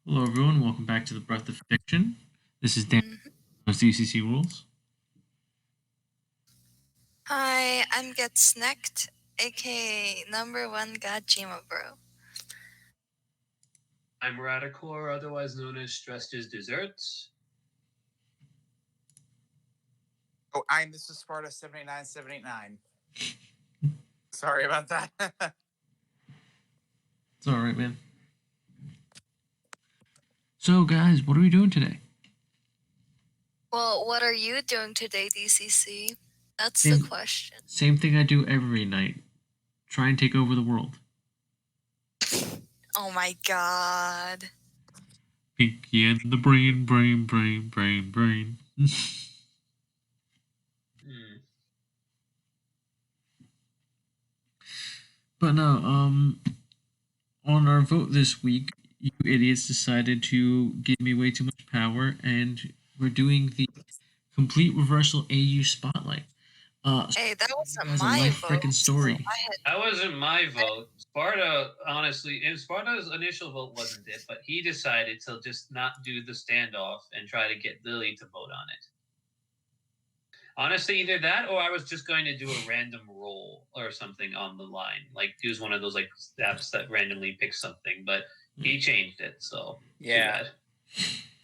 Hello, everyone. Welcome back to the Breath of Fiction. This is Dan Mhm. of DCC Rules. Hi, I'm Get Snacked, aka number one Gajima bro. I'm Radicor, otherwise known as Stressed as Desserts. Oh, this is Sparta 78789. Sorry about that. It's all right, man. So, guys, what are we doing today? Well, what are you doing today, DCC? That's Same- the question. Same thing I do every night. Try and take over the world. Oh my god. Pinky and the brain. But no, on our vote this week, you idiots decided to give me way too much power, and we're doing the complete reversal AU spotlight. Hey, that you wasn't guys a my life vote. freaking story. That wasn't my vote. Sparta, honestly, and Sparta's initial vote wasn't it, but he decided to just not do the standoff and try to get Lily to vote on it. Honestly, either that or I was just going to do a random roll or something on the line. Like, use one of those like apps that randomly picks something, but he changed it, so Yeah.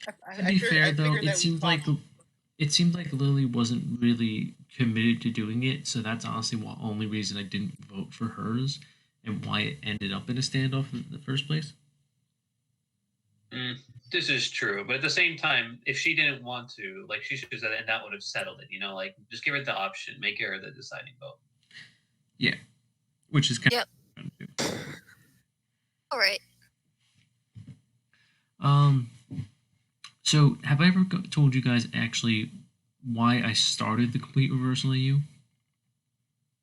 To be fair, though, it seemed like Lily wasn't really committed to doing it, so that's honestly the only reason I didn't vote for hers and why it ended up in a standoff in the first place. This is true, but at the same time, if she didn't want to, like, she should have said it, and that would have settled it. You know, like, just give her the option, make her the deciding vote. Yeah, which is kind Yep. of All right. So have I ever told you guys actually why I started the complete reversal AU?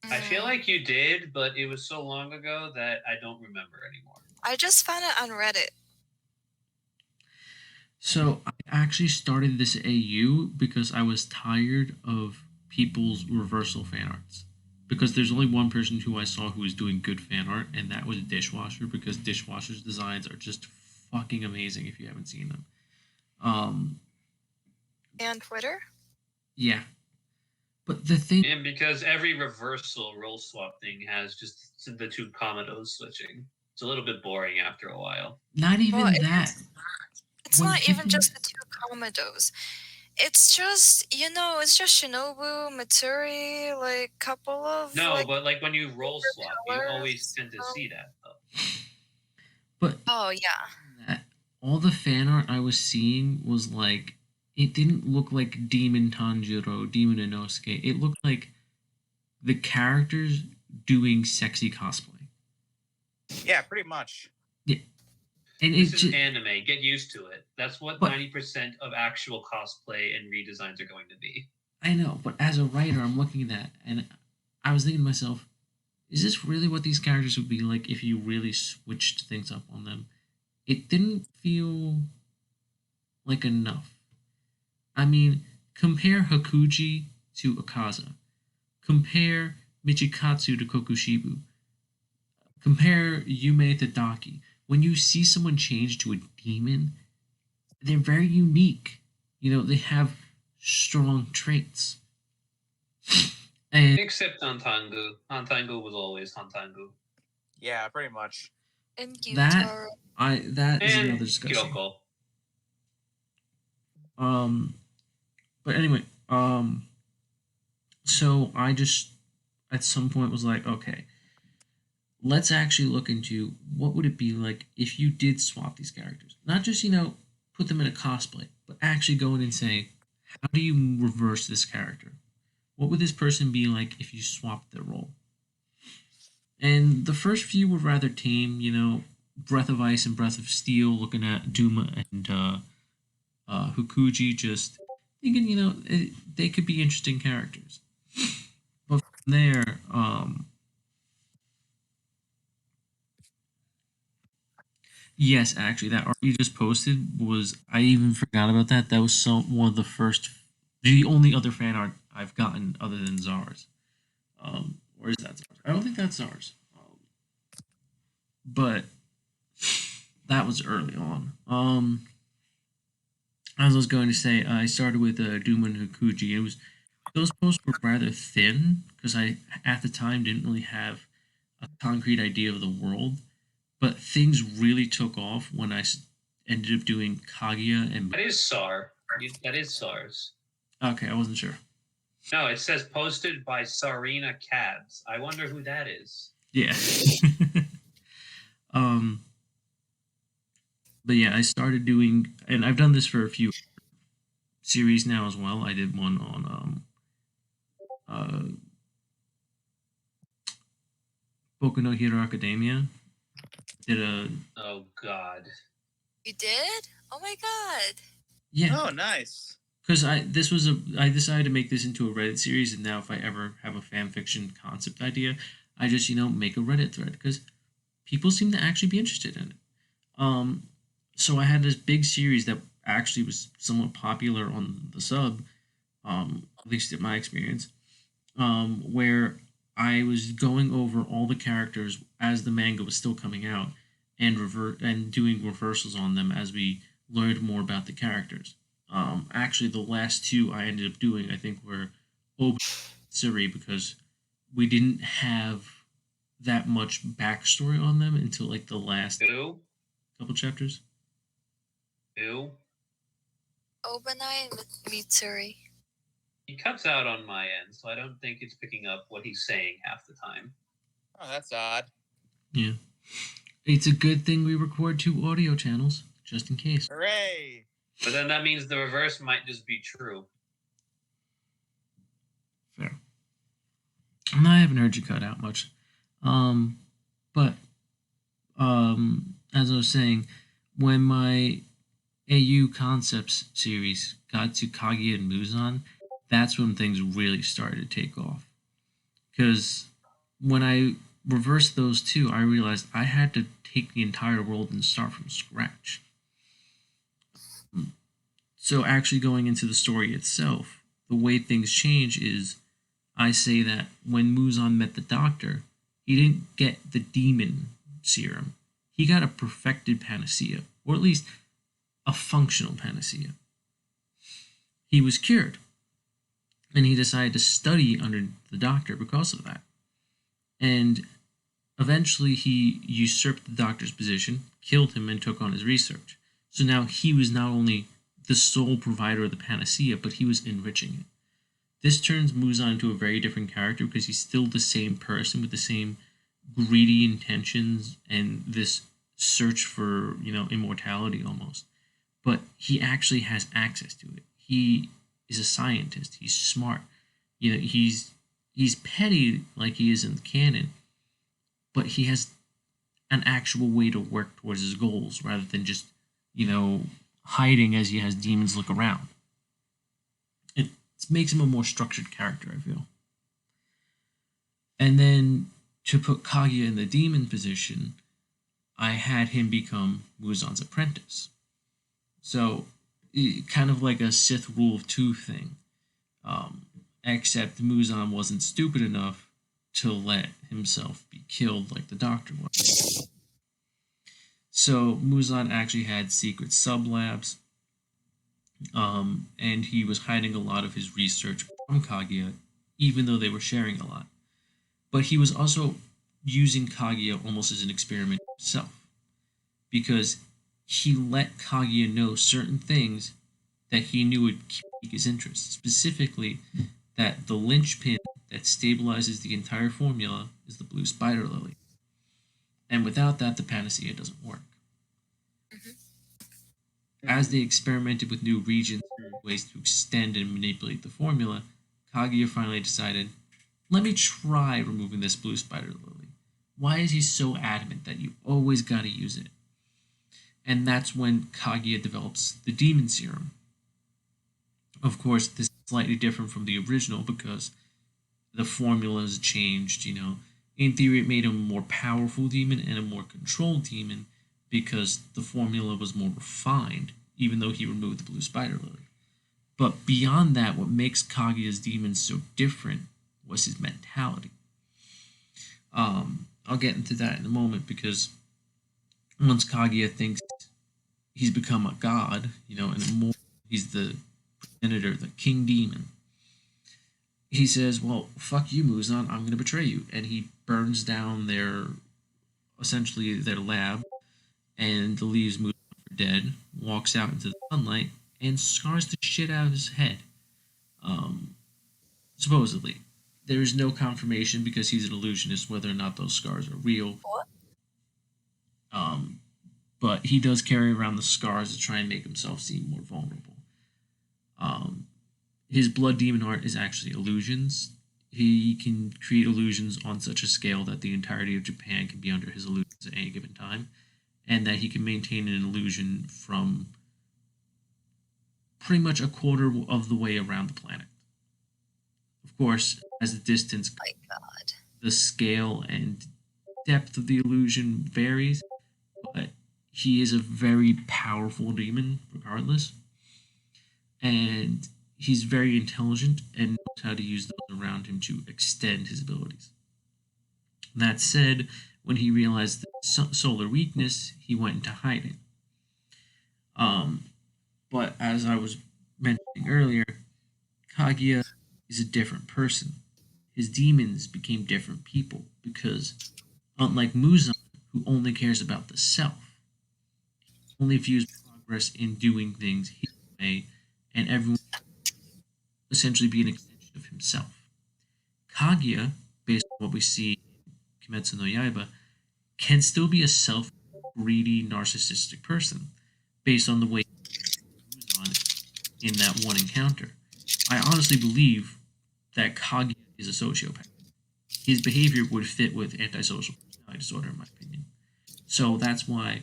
I feel like you did, but it was so long ago that I don't remember anymore. I just found it on Reddit. So I actually started this AU because I was tired of people's reversal fan arts. Because there's only one person who I saw who was doing good fan art, and that was Dishwasher, because Dishwasher's designs are just fucking amazing if you haven't seen them. And Twitter? Yeah. But the thing... And because every reversal roll swap thing has just the two Commodos switching. It's a little bit boring after a while. Not even that. It's not even just the two Commodos. It's just, it's just Shinobu, Matsuri, like, couple of... No, but, like, when you roll swap, you always tend to see that, though. But... Oh, yeah. All the fan art I was seeing was, like... It didn't look like Demon Tanjiro, Demon Inosuke. It looked like the characters doing sexy cosplay. Yeah, pretty much. Yeah. And this is anime. Get used to it. That's what 90% of actual cosplay and redesigns are going to be. I know, but as a writer, I'm looking at that, and I was thinking to myself, is this really what these characters would be like if you really switched things up on them? It didn't feel like enough. I mean, compare Hakuji to Akaza. Compare Michikatsu to Kokushibu. Compare Yume to Daki. When you see someone change to a demon, they're very unique. They have strong traits. And except Hantangu. Hantangu was always Hantangu. Yeah, pretty much. And Gyutaro. That is another discussion. Kyoko. But anyway, so I just at some point was like, okay, let's actually look into what would it be like if you did swap these characters. Not just, put them in a cosplay, but actually go in and say, how do you reverse this character? What would this person be like if you swapped their role? And the first few were rather tame, Breath of Ice and Breath of Steel, looking at Duma and Hukuji, just thinking, they could be interesting characters. But from there, yes, actually, that art you just posted was, I even forgot about that. That was one of the only other fan art I've gotten other than Czar's. Or is that Czar's? I don't think that's Czar's. But that was early on. As I was going to say, I started with Duma and Hakuji. It was those posts were rather thin because I at the time didn't really have a concrete idea of the world, but things really took off when ended up doing Kaguya and. That is SAR. That is SARS. Okay, I wasn't sure. No, it says posted by Sarina Cabs. I wonder who that is. Yeah. But yeah, I started doing, and I've done this for a few series now as well. I did one on Boku no Hero Academia. Did a. Oh God. You did? Oh my god. Yeah. Oh, nice. Because I decided to make this into a Reddit series, and now if I ever have a fan fiction concept idea, I just make a Reddit thread because people seem to actually be interested in it. So I had this big series that actually was somewhat popular on the sub, at least in my experience, where I was going over all the characters as the manga was still coming out and doing reversals on them as we learned more about the characters. Actually, the last two I ended up doing, I think, were Obi Suri because we didn't have that much backstory on them until like the last couple chapters. Who? Obanai and Mitsuri. He cuts out on my end, so I don't think it's picking up what he's saying half the time. Oh, that's odd. Yeah. It's a good thing we record 2 audio channels, just in case. Hooray! But then that means the reverse might just be true. Fair. And I haven't heard you cut out much. But as I was saying, when my AU Concepts series got to Kaguya and Muzan, that's when things really started to take off. Because when I reversed those two, I realized I had to take the entire world and start from scratch. So actually going into the story itself, the way things change is I say that when Muzan met the doctor, he didn't get the demon serum. He got a perfected panacea, or at least a functional panacea. He was cured, and he decided to study under the doctor because of that. And eventually he usurped the doctor's position, killed him, and took on his research. So now he was not only the sole provider of the panacea, but he was enriching it. This turns Muzan into a very different character because he's still the same person with the same greedy intentions and this search for, immortality almost. But he actually has access to it. He is a scientist. He's smart. He's petty like he is in the canon, but he has an actual way to work towards his goals rather than just, hiding as he has demons look around. It makes him a more structured character, I feel. And then to put Kaguya in the demon position, I had him become Muzan's apprentice. So, kind of like a Sith rule of 2 thing. Except Muzan wasn't stupid enough to let himself be killed like the doctor was. So Muzan actually had secret sublabs, and he was hiding a lot of his research from Kaguya, even though they were sharing a lot. But he was also using Kaguya almost as an experiment himself, because he let Kaguya know certain things that he knew would pique his interest, specifically that the linchpin that stabilizes the entire formula is the blue spider lily. And without that, the panacea doesn't work. As they experimented with new regions and ways to extend and manipulate the formula, Kaguya finally decided, let me try removing this blue spider lily. Why is he so adamant that you always gotta use it? And that's when Kaguya develops the demon serum. Of course, this is slightly different from the original because the formula has changed, In theory, it made him a more powerful demon and a more controlled demon because the formula was more refined, even though he removed the blue spider lily. But beyond that, what makes Kaguya's demons so different was his mentality. I'll get into that in a moment because once Kaguya thinks he's become a god, and he's the progenitor, the king demon. He says, "Well, fuck you, Muzan. I'm going to betray you," and he burns down essentially their lab, and leaves Muzan for dead. Walks out into the sunlight and scars the shit out of his head. Um, Supposedly, there is no confirmation because he's an illusionist whether or not those scars are real. What? Um, but he does carry around the scars to try and make himself seem more vulnerable. Um, his blood demon art is actually illusions. He can create illusions on such a scale that the entirety of Japan can be under his illusions at any given time, and that he can maintain an illusion from pretty much a quarter of the way around the planet. Of course, as the distance, My God. the scale and depth of the illusion varies, but he is a very powerful demon regardless. And he's very intelligent and knows how to use those around him to extend his abilities. That said, when he realized the solar weakness, he went into hiding. But as I was mentioning earlier, Kaguya is a different person. His demons became different people because, unlike Muzan, who only cares about the self, he only views progress in doing things his way, and everyone essentially be an extension of himself. Kaguya, based on what we see in Kimetsu no Yaiba, can still be a self greedy, narcissistic person based on the way he moves on in that one encounter. I honestly believe that Kaguya is a sociopath. His behavior would fit with antisocial personality disorder, in my opinion. So that's why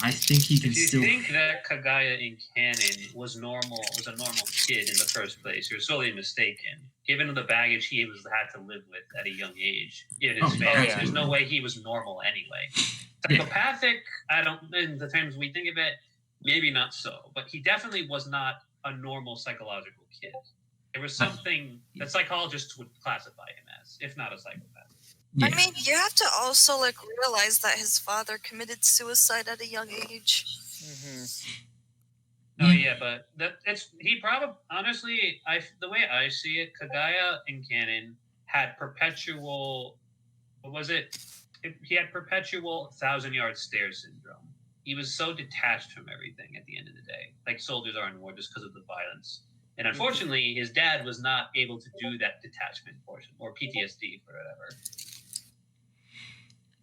I think he can If you still. think that Kaguya in canon was a normal kid in the first place, you're sorely mistaken. Given the baggage he had to live with at a young age, given his family, there's no way he was normal anyway. Psychopathic, I don't, in the terms we think of it, maybe not so, but he definitely was not a normal psychological kid. There was something that psychologists would classify him as, if not a psychopath. Yeah. I mean, you have to also realize that his father committed suicide at a young age. Mm-hmm. Oh yeah, but he probably honestly, the way I see it, Kaguya in canon had perpetual. What was it? He had perpetual 1,000-yard stare syndrome. He was so detached from everything at the end of the day, like soldiers are in war, just because of the violence. And unfortunately, his dad was not able to do that detachment portion, or PTSD for whatever.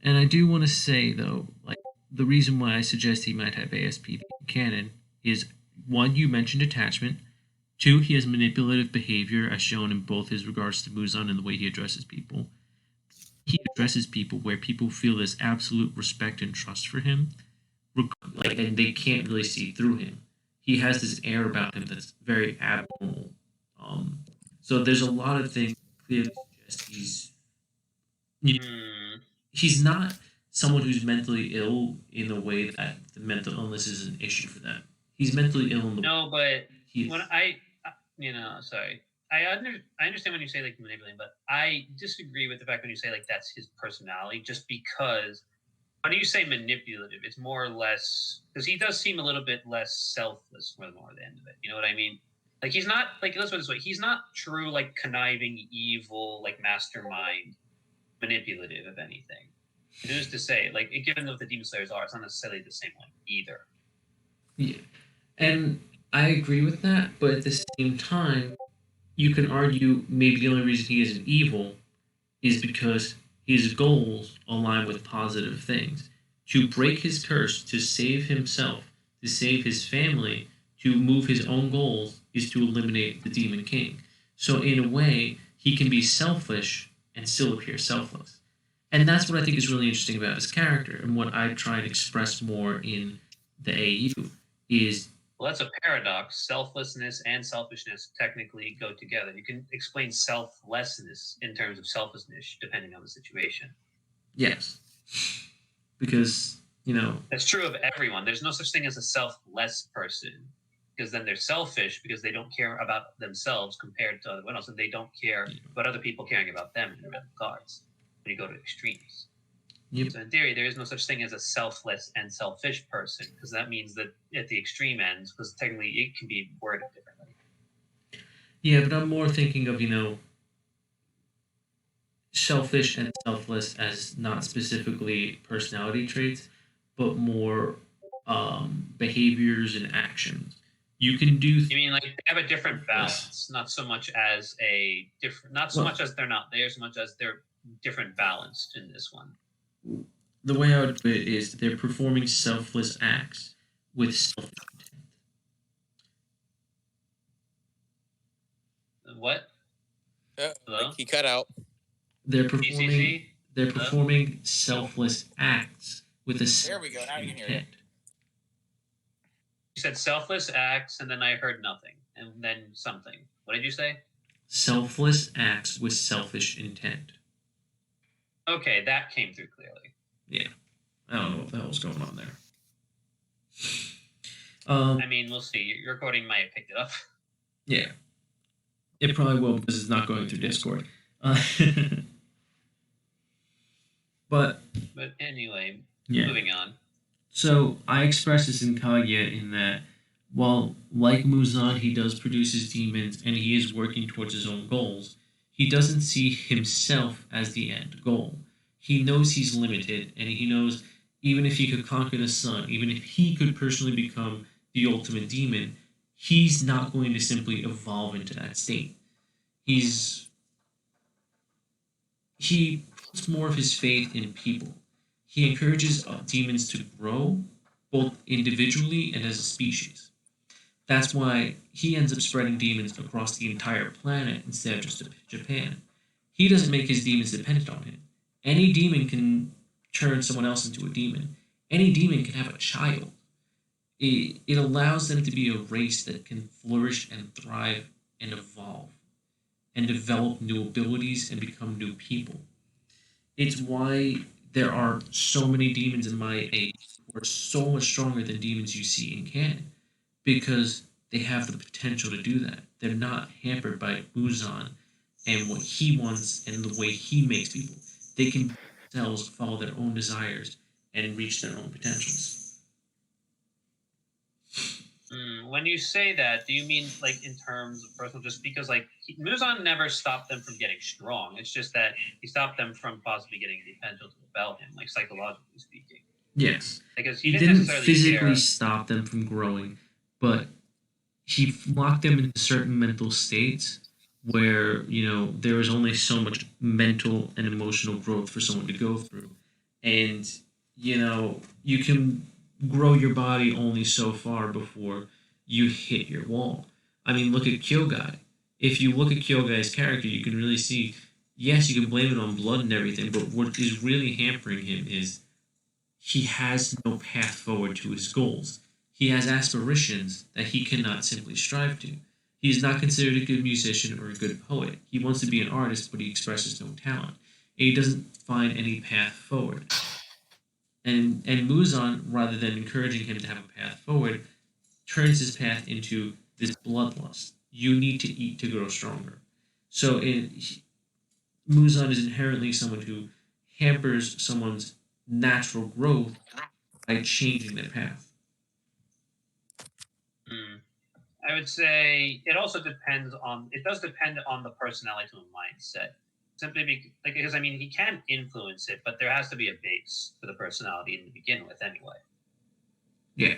And I do want to say, though, the reason why I suggest he might have ASPD in canon is, one, you mentioned attachment. Two, he has manipulative behavior, as shown in both his regards to Muzan and the way he addresses people. He addresses people where people feel this absolute respect and trust for him, and they can't really see through him. He has this air about him that's very abnormal. So there's a lot of things clearly suggest he's not someone who's mentally ill in the way that the mental illness is an issue for them. He's mentally ill in the but when sorry. I understand when you say manipulating, but I disagree with the fact when you say that's his personality, just because when you say manipulative, it's more or less because he does seem a little bit less selfless for the more at the end of it. You know what I mean? He's not let's put it this way, he's not true conniving, evil, mastermind, manipulative, if anything. Who's to say, given what the Demon Slayers are, it's not necessarily the same one either. Yeah. And I agree with that, but at the same time, you can argue maybe the only reason he isn't evil is because his goals align with positive things. To break his curse, to save himself, to save his family, to move his own goals, is to eliminate the Demon King. So in a way, he can be selfish and still appear selfless. And that's what I think is really interesting about his character, and what I try and express more in the AU is... Well, that's a paradox. Selflessness and selfishness technically go together. You can explain selflessness in terms of selfishness, depending on the situation. Yes. Because, that's true of everyone. There's no such thing as a selfless person, because then they're selfish because they don't care about themselves compared to everyone else, and they don't care about other people caring about them in regards when you go to extremes. Yep. So in theory, there is no such thing as a selfless and selfish person, because that means that at the extreme ends, because technically it can be worded differently. Yeah, but I'm more thinking of, selfish and selfless as not specifically personality traits, but more behaviors and actions. You can do. You mean like they have a different balance, not so much as much as they're not there, so much as they're different balanced in this one. The way I would put it is they're performing selfless acts with selfish intent. What? Hello? He cut out. They're BCC? performing selfless acts with a There we go. Now you can hear you. intent. You said selfless acts, and then I heard nothing, and then something. What did you say? Selfless acts with selfish intent. Okay, that came through clearly. Yeah. I don't know what the hell was going on there. I mean, we'll see. Your recording might have picked it up. Yeah. It probably will because it's not going through Discord. But anyway, yeah. moving on. So I expressed this in Kaguya in that while, like Muzan, he does produce his demons and he is working towards his own goals, he doesn't see himself as the end goal. He knows he's limited, and he knows even if he could conquer the sun, even if he could personally become the ultimate demon, he's not going to simply evolve into that state. He puts more of his faith in people. He encourages demons to grow, both individually and as a species. That's why he ends up spreading demons across the entire planet instead of just Japan. He doesn't make his demons dependent on him. Any demon can turn someone else into a demon. Any demon can have a child. It allows them to be a race that can flourish and thrive and evolve and develop new abilities and become new people. It's why there are so many demons in my age who are so much stronger than demons you see in canon, because they have the potential to do that. They're not hampered by Muzan and what he wants and the way he makes people. They can themselves follow their own desires and reach their own potentials. When you say that, do you mean like in terms of personal? Just because like Muzan never stopped them from getting strong. It's just that he stopped them from possibly getting the potential to rebel him, like psychologically speaking. Yes. Because he didn't physically stop them from growing, but he locked them into certain mental states where, there was only so much mental and emotional growth for someone to go through. And, you can grow your body only so far before you hit your wall. I mean, look at Kyogai. If you look at Kyogai's character, you can really see, yes, you can blame it on blood and everything, but what is really hampering him is he has no path forward to his goals. He has aspirations that he cannot simply strive to. He is not considered a good musician or a good poet. He wants to be an artist, but he expresses no talent. And he doesn't find any path forward. And Muzan, rather than encouraging him to have a path forward, turns his path into this bloodlust. You need to eat to grow stronger. So Muzan is inherently someone who hampers someone's natural growth by changing their path. I would say it also depends on. It does depend on the personality and mindset. Simply because I mean he can influence it, but there has to be a base for the personality to begin with, anyway. Yeah.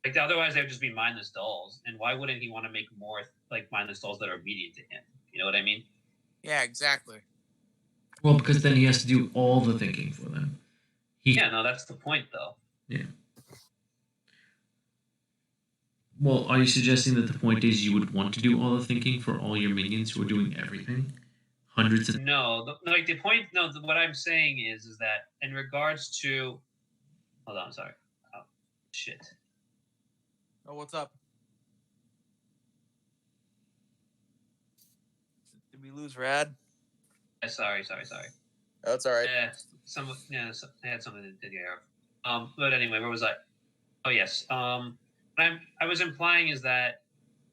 Like otherwise, they would just be mindless dolls. And why wouldn't he want to make more like mindless dolls that are obedient to him? You know what I mean? Yeah, exactly. Well, because then he has to do all the thinking for them. No, that's the point, though. Yeah. Well, are you suggesting that the point is you would want to do all the thinking for all your minions who are doing everything? Hundreds of... No, the point... No, what I'm saying is that in regards to... Hold on, sorry. Oh, shit. Oh, what's up? Did we lose Rad? Sorry. Oh, it's all right. I had something to take care of. But anyway, where was I? Oh, yes. What I was implying is that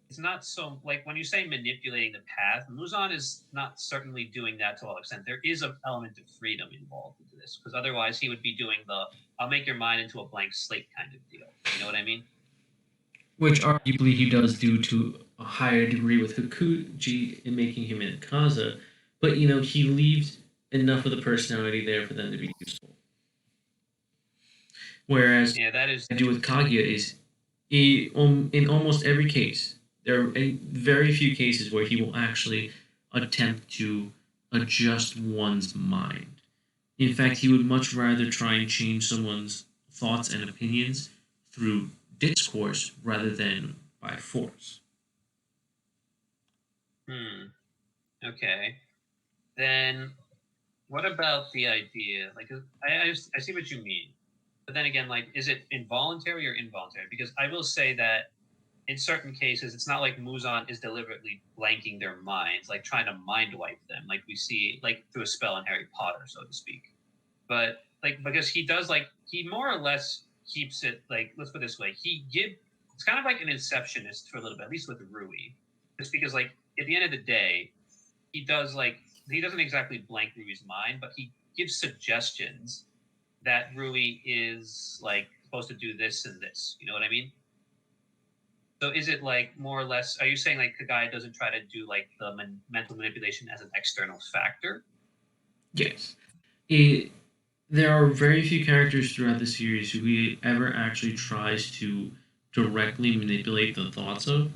it's not so like when you say manipulating the path, Muzan is not certainly doing that to all extent. There is an element of freedom involved into this, because otherwise he would be doing the "I'll make your mind into a blank slate" kind of deal. You know what I mean? Which arguably he does do to a higher degree with Hakuji in making him in Kaza, but he leaves enough of the personality there for them to be useful. Whereas Yeah, that is I do with Kaguya is in almost every case, there are very few cases where he will actually attempt to adjust one's mind. In fact, he would much rather try and change someone's thoughts and opinions through discourse rather than by force. Okay. Then what about the idea? Like, I see what you mean. But then again, like, is it involuntary or involuntary? Because I will say that in certain cases, it's not like Muzan is deliberately blanking their minds, like trying to mind wipe them, like we see, like through a spell in Harry Potter, so to speak. But like, because he does, like, he more or less keeps it, like, let's put it this way, it's kind of like an inceptionist for a little bit, at least with Rui, just because, like, at the end of the day, he doesn't exactly blank Rui's mind, but he gives suggestions that Rui is like supposed to do this and this. You know what I mean? So is it like more or less? Are you saying like the guy doesn't try to do like the mental manipulation as an external factor? Yes. There are very few characters throughout the series who he ever actually tries to directly manipulate the thoughts of.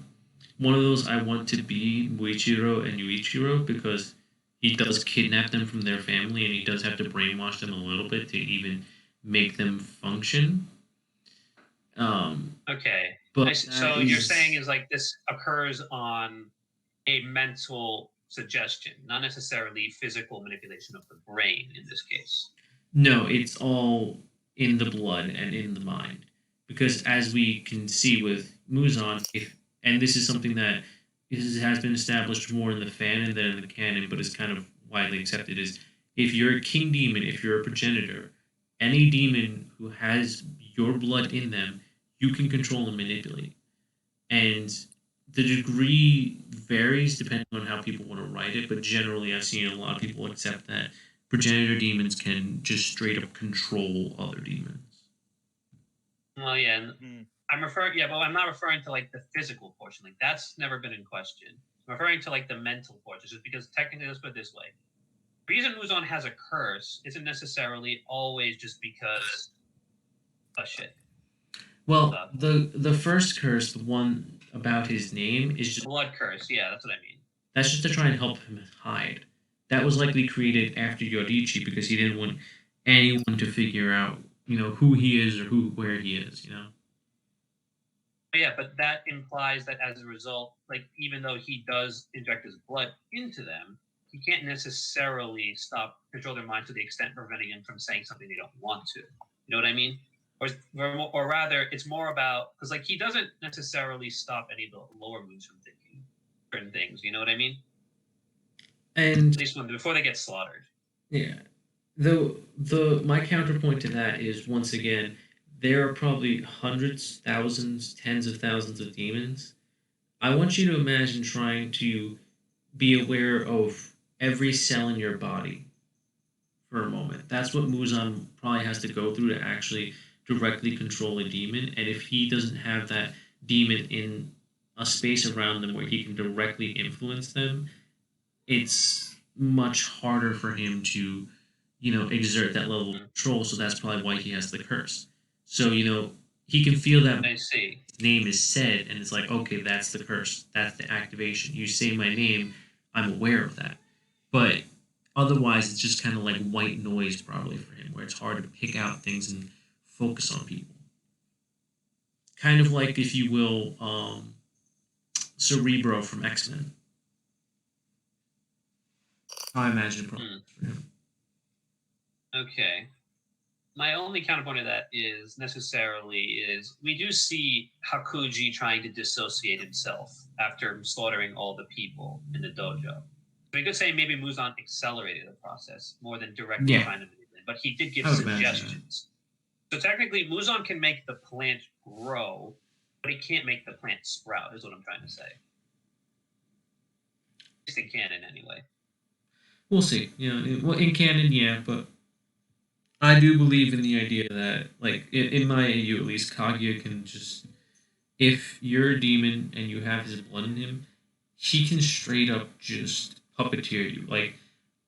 One of those I want to be Muichiro and Yuichiro because he does kidnap them from their family and he does have to brainwash them a little bit to even make them function. Okay. But so you're saying is like this occurs on a mental suggestion, not necessarily physical manipulation of the brain in this case. No, it's all in the blood and in the mind. Because as we can see with Muzan, and this is something that has been established more in the fanon than in the canon, but is kind of widely accepted, is if you're a king demon, if you're a progenitor, any demon who has your blood in them, you can control and manipulate. And the degree varies depending on how people want to write it, but generally I've seen a lot of people accept that progenitor demons can just straight up control other demons. Well, yeah, I'm referring. Yeah, but I'm not referring to like the physical portion. Like that's never been in question. I'm referring to like the mental portion, just because technically, let's put it this way: the reason Muzan has a curse isn't necessarily always just because. Oh shit. Well, the first curse, the one about his name, is just blood curse. Yeah, that's what I mean. That's just to try and help him hide. That was likely created after Yorichi because he didn't want anyone to figure out, who he is or where he is. Yeah, but that implies that as a result, like even though he does inject his blood into them, he can't necessarily control their mind to the extent preventing them from saying something they don't want to. You know what I mean? Or rather, it's more about because like he doesn't necessarily stop any of the lower moons from thinking certain things. You know what I mean? And at least before they get slaughtered. Yeah. Though my counterpoint to that is once again, there are probably hundreds, thousands, tens of thousands of demons. I want you to imagine trying to be aware of every cell in your body for a moment. That's what Muzan probably has to go through to actually directly control a demon. And if he doesn't have that demon in a space around them where he can directly influence them, it's much harder for him to, exert that level of control. So that's probably why he has the curse. So, he can feel that I see. His name is said, and it's like, okay, that's the curse. That's the activation. You say my name, I'm aware of that. But otherwise, it's just kind of like white noise probably for him, where it's hard to pick out things and focus on people. Kind of like, if you will, Cerebro from X-Men. I imagine probably for him. Okay. My only counterpoint to that is we do see Hakuji trying to dissociate himself after slaughtering all the people in the dojo. We could say maybe Muzan accelerated the process more than directly trying to manipulate, but he did give suggestions. So technically, Muzan can make the plant grow But he can't make the plant sprout, is what I'm trying to say. At least in canon, anyway. We'll see. Well, in canon, yeah, but I do believe in the idea that, like, in my AU at least, Kaguya can just, if you're a demon and you have his blood in him, he can straight up just puppeteer you. Like,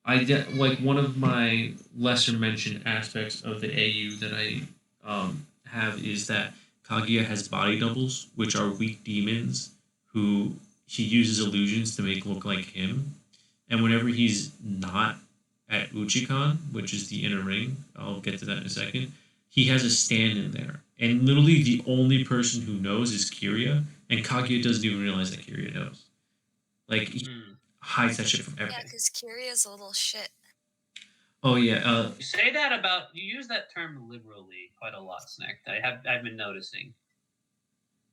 like one of my lesser mentioned aspects of the AU that I have is that Kaguya has body doubles, which are weak demons who he uses illusions to make look like him. And whenever he's not at Uchikan, which is the inner ring, I'll get to that in a second, he has a stand in there. And literally the only person who knows is Kiria, and Kaguya doesn't even realize that Kiria knows. Like, he hides that shit from everyone. Yeah, because Kiria's a little shit. Oh yeah. You say that about, you use that term liberally quite a lot, Snack. I've been noticing.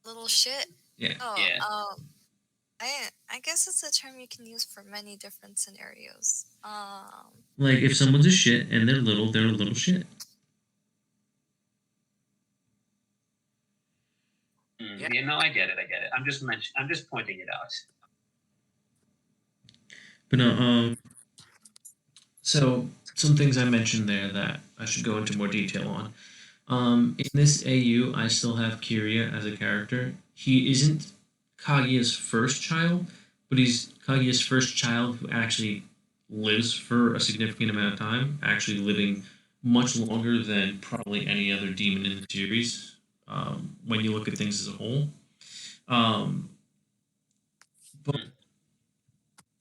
Little shit. Yeah. Oh, yeah. I guess it's a term you can use for many different scenarios. Like, if someone's a shit and they're a little shit. Yeah. No, I get it. I'm just pointing it out. But no, so some things I mentioned there that I should go into more detail on. In this AU, I still have Kiria as a character. He isn't Kaguya's first child, but he's Kaguya's first child who actually lives for a significant amount of time, actually living much longer than probably any other demon in the series, when you look at things as a whole. But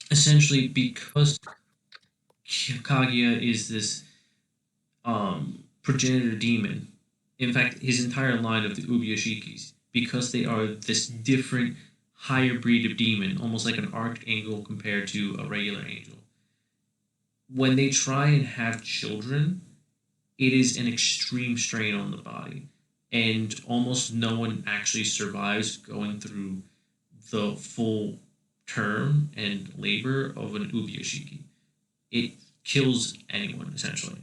essentially, because Kaguya is this progenitor demon, in fact, his entire line of the Ubiyashikis, because they are this different, higher breed of demon, almost like an archangel compared to a regular angel. When they try and have children, it is an extreme strain on the body, and almost no one actually survives going through the full term and labor of an Ubiyashiki. It kills anyone, essentially.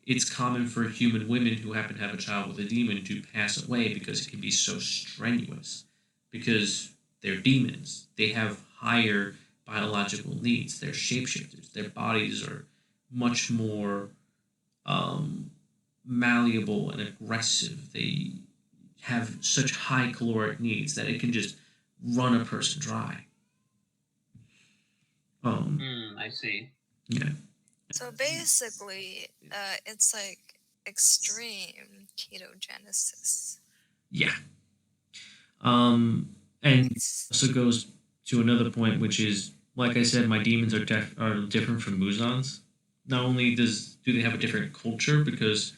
It's common for human women who happen to have a child with a demon to pass away because it can be so strenuous. Because they're demons. They have higher biological needs. They're shapeshifters. Their bodies are much more malleable and aggressive. They have such high caloric needs that it can just run a person dry. I see. Yeah. So basically, it's like extreme ketogenesis. Yeah. And also goes to another point, which is, like I said, my demons are different from Muzan's. Not only do they have a different culture, because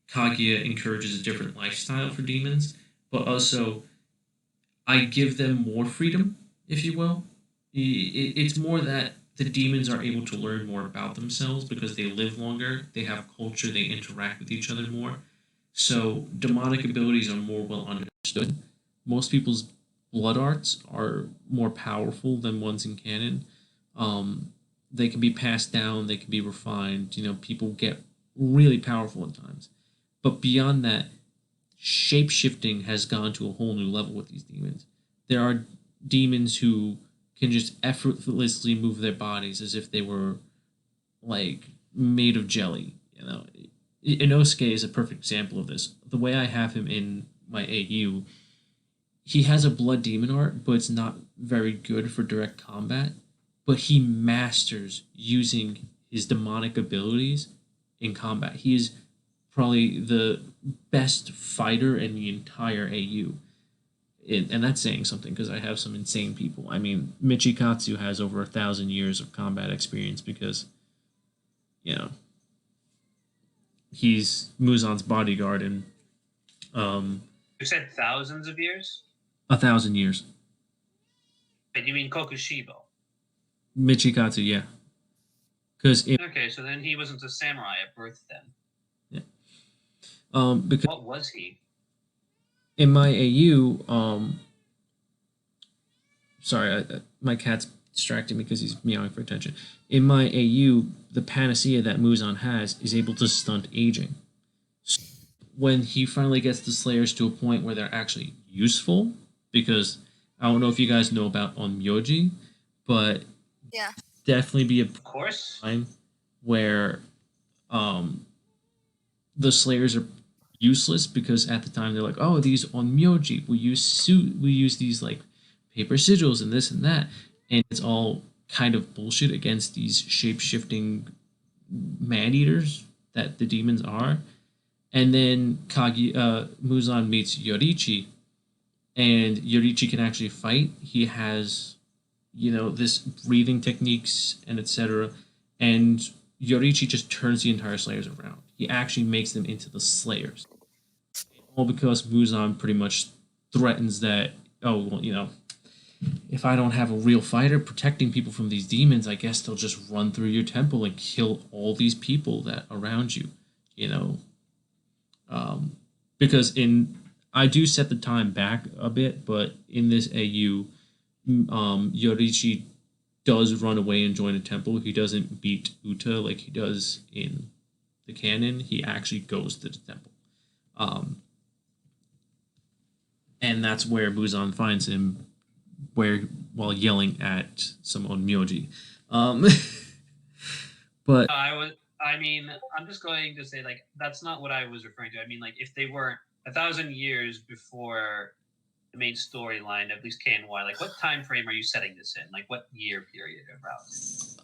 Kaguya encourages a different lifestyle for demons, but also I give them more freedom, if you will. It's more that the demons are able to learn more about themselves because they live longer, they have culture, they interact with each other more. So demonic abilities are more well understood. Most people's blood arts are more powerful than ones in canon. They can be passed down, they can be refined. People get really powerful at times. But beyond that, shape shifting has gone to a whole new level with these demons. There are demons who can just effortlessly move their bodies as if they were like made of jelly. Inosuke is a perfect example of this. The way I have him in my AU, he has a blood demon art, but it's not very good for direct combat. But he masters using his demonic abilities in combat. He is probably the best fighter in the entire AU. And that's saying something, because I have some insane people. I mean, Michikatsu has over 1,000 years of combat experience because, he's Muzan's bodyguard, and You said thousands of years? 1,000 years. And you mean Kokushibo? Michikatsu, yeah. Okay, so then he wasn't a samurai at birth then. Yeah. Because what was he? In my AU, sorry, my cat's distracting me because he's meowing for attention. In my AU, the panacea that Muzan has is able to stunt aging. when he finally gets the Slayers to a point where they're actually useful, because I don't know if you guys know about Onmyoji, but Yeah. definitely be a Of course. time where um, the Slayers are useless because at the time they're like, oh, these Onmyoji, we use these like paper sigils and this and that, and it's all kind of bullshit against these shape shifting man eaters that the demons are. And then Muzan meets Yorichi, and Yorichi can actually fight. He has, this breathing techniques and etc. And Yorichi just turns the entire Slayers around. He actually makes them into the Slayers, all because Muzan pretty much threatens that. Oh well, if I don't have a real fighter protecting people from these demons, I guess they'll just run through your temple and kill all these people that around you. You know, because in I do set the time back a bit, but in this AU, Yorichi does run away and join a temple. He doesn't beat Uta like he does in the canon. He actually goes to the temple, um, and that's where Muzan finds him, where while yelling at some Onmyoji. Um, but I mean, I'm just going to say like that's not what I was referring to. I mean, like if they weren't 1,000 years before the main storyline, at least KNY, like what time frame are you setting this in? Like what year period about?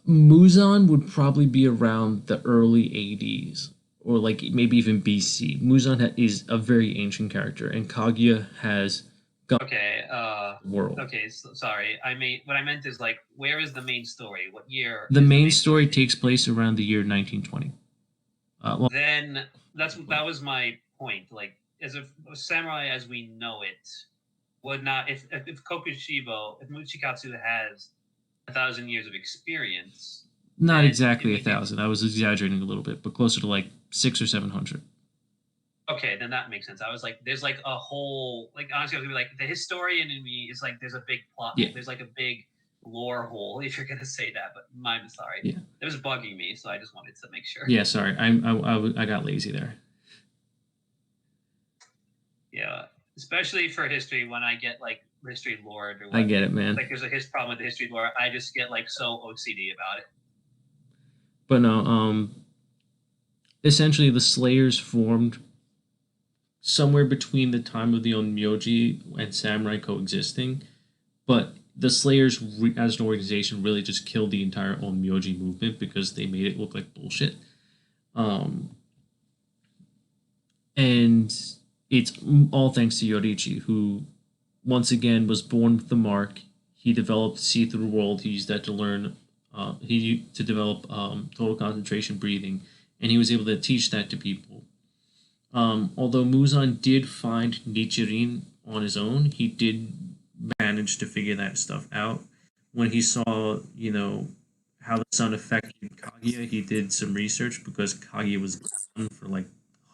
Muzan would probably be around the early 80s or like maybe even BC. Muzan is a very ancient character, and Kaguya has got Okay, the world. okay, so, sorry. What I meant is like where is the main story? What year? The is main story takes place around the year 1920. Then that was my point. Like as a samurai as we know it would not if Kokushibo, if Muchikatsu has 1,000 years of experience. Not then exactly it a would be- thousand. I was exaggerating a little bit, but closer to like 600 or 700. Okay, then that makes sense. I was like, there's like a whole like honestly, I was gonna be like the historian in me is like there's a big plot. Yeah. There's like a big lore hole if you're gonna say that. But mine, sorry, Yeah. it was bugging me, so I just wanted to make sure. Yeah, sorry, I got lazy there. Yeah, especially for history when I get like history lore or I get it, man. like there's a problem with the history lore. I just get like so OCD about it. But no, essentially the Slayers formed somewhere between the time of the Onmyoji and Samurai coexisting, but the Slayers as an organization really just killed the entire Onmyoji movement because they made it look like bullshit. And it's all thanks to Yorichi, who once again was born with the mark. He developed see through world. He used that to learn. He to develop total concentration breathing, and he was able to teach that to people. Although Muzan did find Nichirin on his own, he did manage to figure that stuff out. When he saw, how the sun affected Kaguya, he did some research because Kaguya was gone for like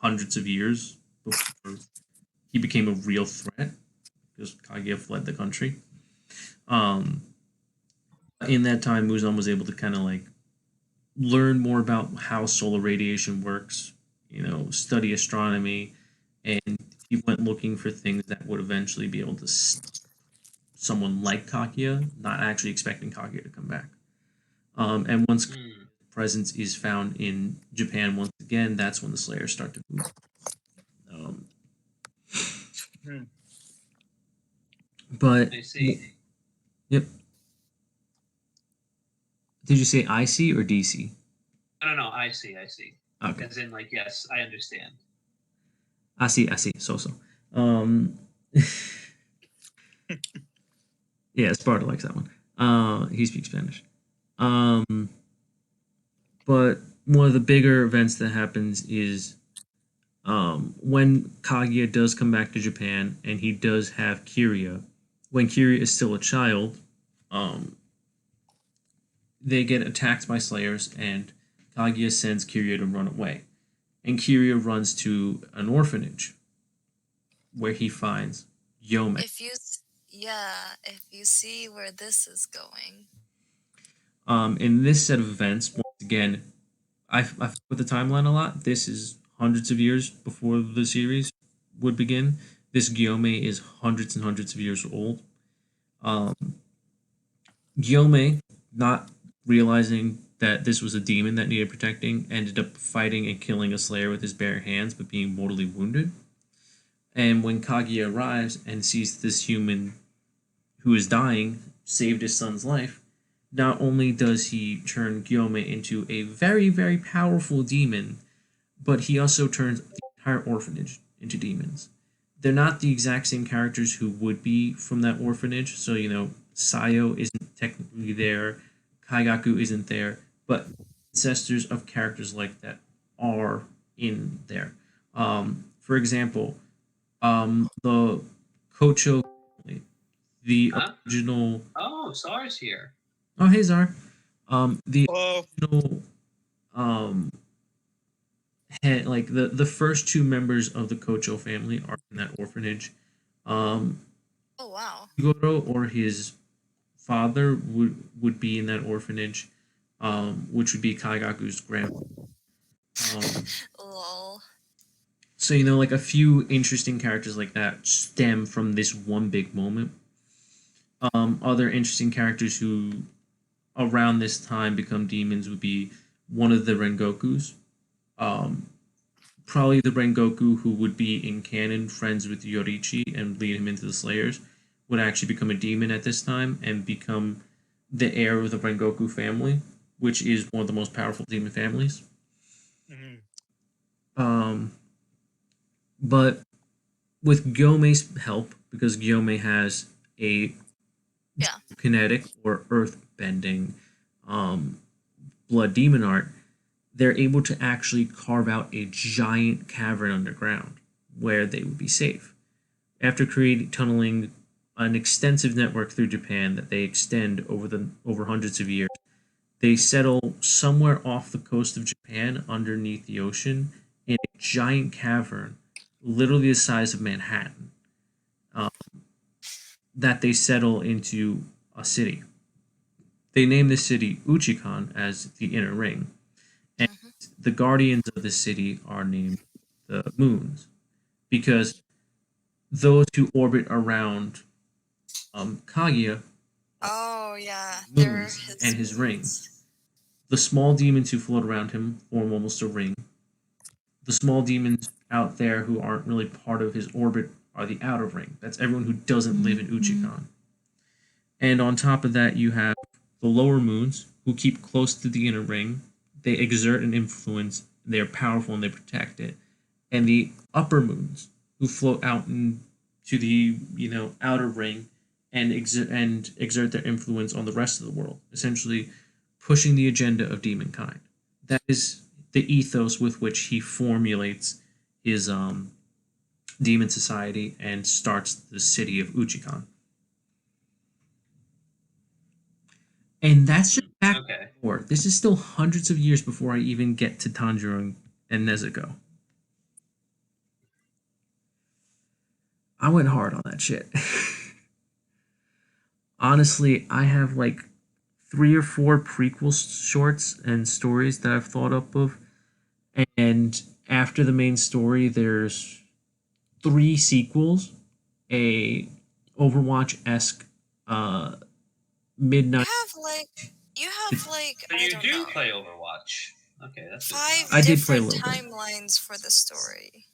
hundreds of years before he became a real threat because Kaguya fled the country. In that time, Muzan was able to kind of like learn more about how solar radiation works, study astronomy, and he went looking for things that would eventually be able to someone like Kaguya, not actually expecting Kaguya to come back. And once presence is found in Japan once again, that's when the Slayers start to move. But I see. Yep. Did you say IC or DC? No, I see. Okay. As in, like, yes, I understand. I see. So. Yeah, Sparta likes that one. He speaks Spanish. But one of the bigger events that happens is when Kaguya does come back to Japan and he does have Kiria. When Kiria is still a child, they get attacked by Slayers, and Kaguya sends Kiria to run away. And Kiria runs to an orphanage where he finds Yome. If you see where this is going. In this set of events, once again, I fuck with the timeline a lot. This is hundreds of years before the series would begin. This Gyome is hundreds and hundreds of years old. Um, Gyome, not realizing that this was a demon that needed protecting, ended up fighting and killing a slayer with his bare hands, but being mortally wounded. And when Kaguya arrives and sees this human who is dying saved his son's life, not only does he turn Gyome into a very, very powerful demon, but he also turns the entire orphanage into demons. They're not the exact same characters who would be from that orphanage, so Sayo isn't technically there, Kaigaku isn't there, but ancestors of characters like that are in there. For example, the Kocho family, the Huh? original. Oh, SARS here. Oh, hey Zar. The Hello. original head, like the first two members of the Kocho family are in that orphanage. Um, Oh wow. Goro or his father would be in that orphanage, which would be Kaigaku's grandfather. Lol. So like a few interesting characters like that stem from this one big moment. Other interesting characters who around this time become demons would be one of the Rengokus. Um, Probably the Rengoku who would be in canon friends with Yorichi and lead him into the Slayers would actually become a demon at this time and become the heir of the Rengoku family, which is one of the most powerful demon families. Mhm. But with Gyome's help, because Gyome has a Yeah. kinetic or earth bending blood demon art, they're able to actually carve out a giant cavern underground where they would be safe. After creating tunneling an extensive network through Japan that they extend over hundreds of years, they settle somewhere off the coast of Japan underneath the ocean in a giant cavern, literally the size of Manhattan, um, that they settle into a city. They name this city Uchikan as the Inner Ring, and Mhm. the guardians of the city are named the Moons because those who orbit around Kaguya are Oh yeah, they're moons and his his ring. moons. The small demons who float around him form almost a ring. The small demons out there who aren't really part of his orbit are the outer ring. That's everyone who doesn't live in Uchikan. And on top of that, you have the lower moons who keep close to the inner ring. They exert an influence, they are powerful, and they protect it. And the upper moons who float out into the outer ring and exert their influence on the rest of the world, essentially pushing the agenda of demonkind. That is the ethos with which he formulates his demon society and starts the city of Uchikan. And that's just back Okay. before. This is still hundreds of years before I even get to Tanjiro and Nezuko. I went hard on that shit. Honestly, I have like 3 or 4 prequel shorts and stories that I've thought up of. And after the main story, there's 3 sequels, a Overwatch esque midnight. You have like So I you don't do know, play Overwatch. Okay, that's good to 5 know. I did play a different little bit. timelines for the story.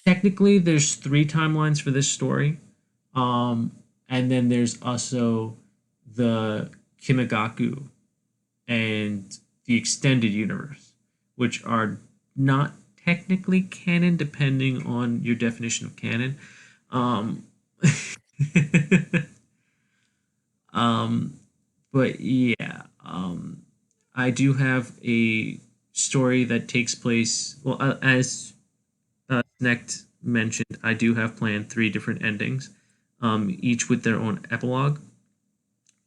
Technically, there's 3 timelines for this story, and then there's also the Kimagaku and the extended universe, which are not technically canon, depending on your definition of canon. Um, um, but yeah, I do have a story that takes place. Well, as Snecht mentioned, I do have planned 3 different endings, each with their own epilogue.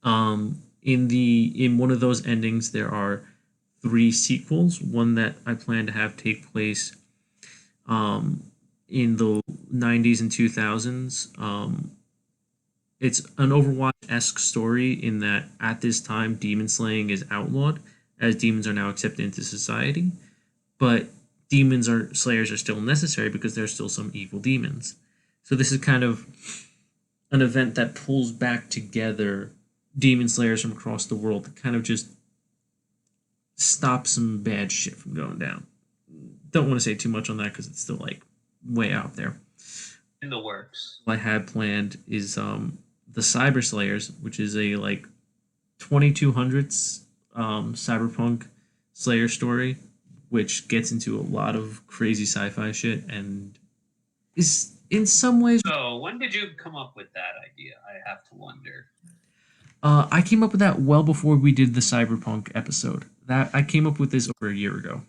In one of those endings, there are 3 sequels. One that I plan to have take place um, in the 90s and 2000s. It's an Overwatch esque story in that at this time, demon slaying is outlawed, as demons are now accepted into society. But slayers are still necessary because there's still some evil demons. So this is kind of an event that pulls back together demon slayers from across the world to kind of just stop some bad shit from going down. Don't want to say too much on that because it's still like way out there. In the works. What I had planned is the Cyber Slayers, which is a like 2200s cyberpunk Slayer story, which gets into a lot of crazy sci-fi shit and is in some ways. So when did you come up with that idea? I have to wonder. I came up with that well before we did the cyberpunk episode. That I came up with this over a year ago.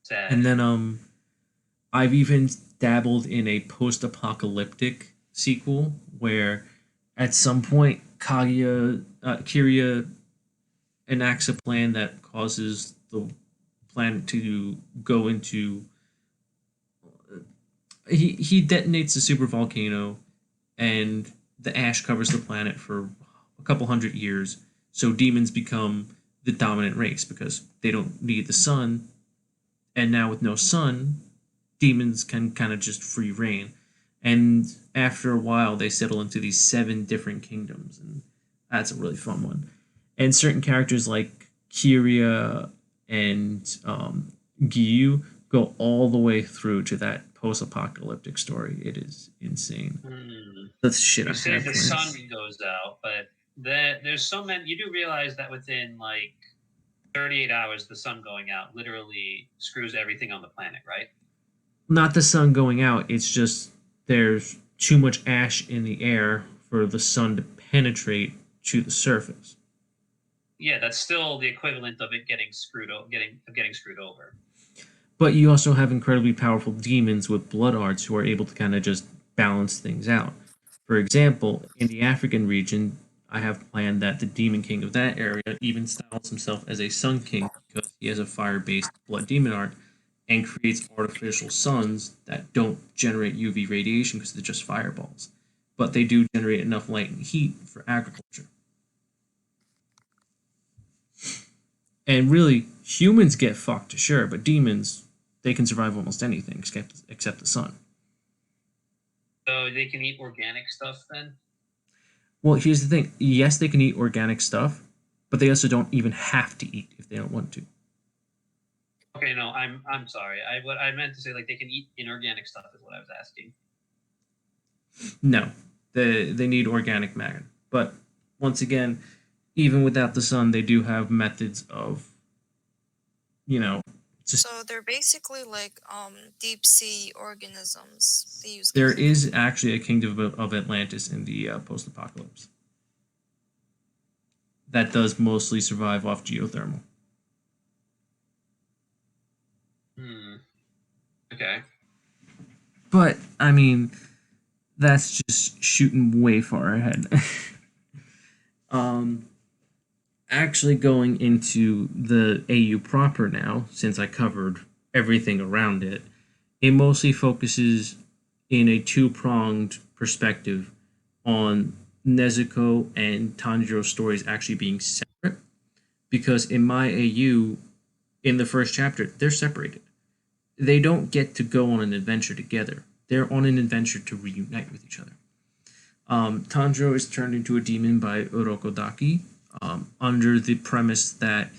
Sad. And then I've even dabbled in a post-apocalyptic sequel where at some point Kiria enacts a plan that causes the planet to go into he detonates a super volcano and the ash covers the planet for a couple hundred years, so demons become the dominant race because they don't need the sun, and now with no sun demons can kind of just free reign, and after a while they settle into these 7 different kingdoms, and that's a really fun one. And certain characters like Kiria and Giyu go all the way through to that post-apocalyptic story. It is insane. That's shit. You I say have the plans. sun goes out, but there's so many. You do realize that within like 38 hours, the sun going out literally screws everything on the planet, right? Not the sun going out. It's just there's too much ash in the air for the sun to penetrate to the surface. Yeah, that's still the equivalent of it getting screwed over. But you also have incredibly powerful demons with blood arts who are able to kind of just balance things out. For example, in the African region, I have planned that the demon king of that area even styles himself as a sun king because he has a fire-based blood demon art and creates artificial suns that don't generate UV radiation because they're just fireballs. But they do generate enough light and heat for agriculture. And really, humans get fucked, sure, but demons, they can survive almost anything except the sun. So they can eat organic stuff then? Well, here's the thing. Yes, they can eat organic stuff, but they also don't even have to eat if they don't want to. Okay, no, I'm sorry. What I meant to say, like, they can eat inorganic stuff is what I was asking. No, they need organic matter. But once again, even without the sun, they do have methods of, So they're basically like deep sea organisms. They use. There is actually a kingdom of Atlantis in the post-apocalypse that does mostly survive off geothermal. Okay. But I mean, that's just shooting way far ahead. Actually going into the AU proper now, since I covered everything around it, it mostly focuses in a 2-pronged perspective on Nezuko and Tanjiro's stories actually being separate. Because in my AU, in the first chapter, they're separated. They don't get to go on an adventure together. They're on an adventure to reunite with each other. Tanjiro is turned into a demon by Urokodaki, under the premise that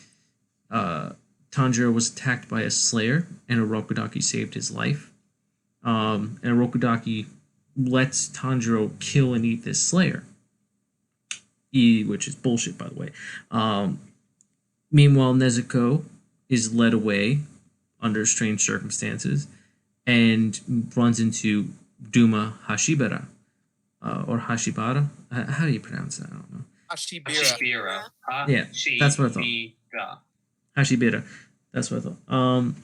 Tanjiro was attacked by a slayer and Urokodaki saved his life. And Urokodaki lets Tanjiro kill and eat this slayer, which is bullshit, by the way. Meanwhile, Nezuko is led away under strange circumstances and runs into Duma Hashibara, or Hashibara. How do you pronounce that? I don't know. Hashibira. Yeah, that's what I thought. Hashibira. That's what I thought.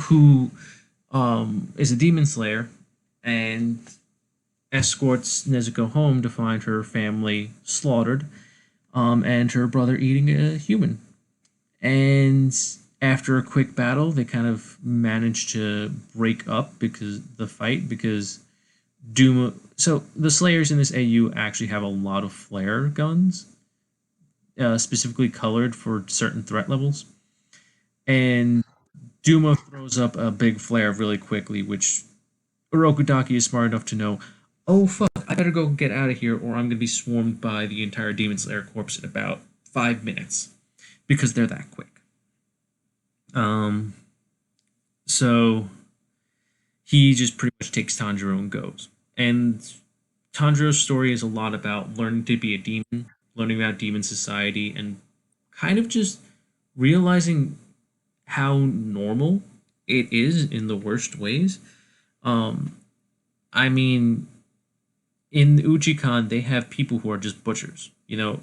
Who is a demon slayer and escorts Nezuko home to find her family slaughtered, and her brother eating a human. And after a quick battle, they kind of manage to break up because Duma. So the Slayers in this AU actually have a lot of flare guns, specifically colored for certain threat levels. And Duma throws up a big flare really quickly, which Urokudaki is smart enough to know, oh fuck, I better go get out of here or I'm going to be swarmed by the entire Demon Slayer corpse in about 5 minutes. Because they're that quick. So he just pretty much takes Tanjiro and goes. And Tanjiro's story is a lot about learning to be a demon, learning about demon society, and kind of just realizing how normal it is in the worst ways. I mean, in Uchikan, they have people who are just butchers. You know,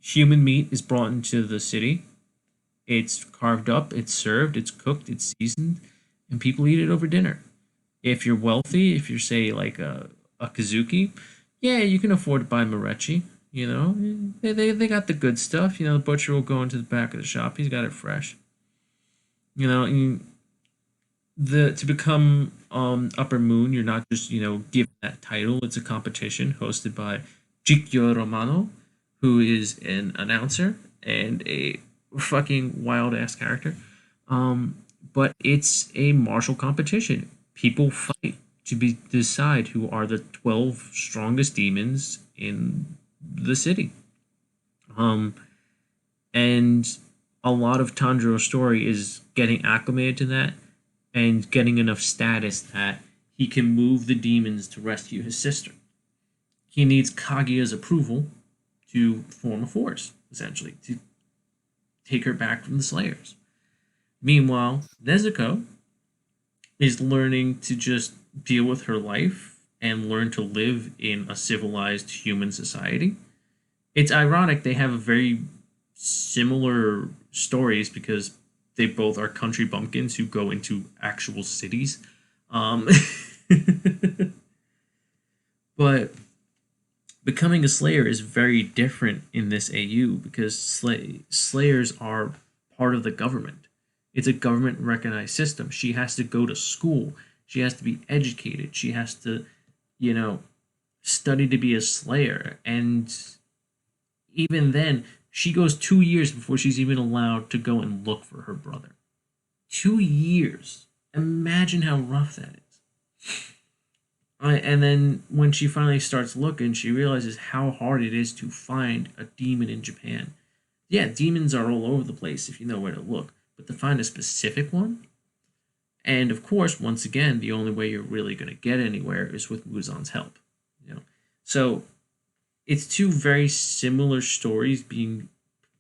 human meat is brought into the city. It's carved up, it's served, it's cooked, it's seasoned, and people eat it over dinner. If you're wealthy, if you're, say, like a Kazuki, yeah, you can afford to buy Morechi. You know, they got the good stuff. You know, the butcher will go into the back of the shop. He's got it fresh. You know, and to become Upper Moon, you're not just given that title. It's a competition hosted by Jikyo Romano, who is an announcer and a fucking wild ass character. But it's a martial competition. People fight to decide who are the 12 strongest demons in the city. And a lot of Tanjiro's story is getting acclimated to that and getting enough status that he can move the demons to rescue his sister. He needs Kaguya's approval to form a force, essentially, to take her back from the Slayers. Meanwhile, Nezuko is learning to just deal with her life and learn to live in a civilized human society. It's ironic they have a very similar stories because they both are country bumpkins who go into actual cities. But becoming a Slayer is very different in this AU because Slayers are part of the government. It's a government recognized system. She has to go to school. She has to be educated. She has to, study to be a Slayer. And even then, she goes 2 years before she's even allowed to go and look for her brother. 2 years. Imagine how rough that is. And then when she finally starts looking, she realizes how hard it is to find a demon in Japan. Yeah, demons are all over the place if you know where to look, but to find a specific one, and of course, once again, the only way you're really going to get anywhere is with Muzan's help. So it's two very similar stories being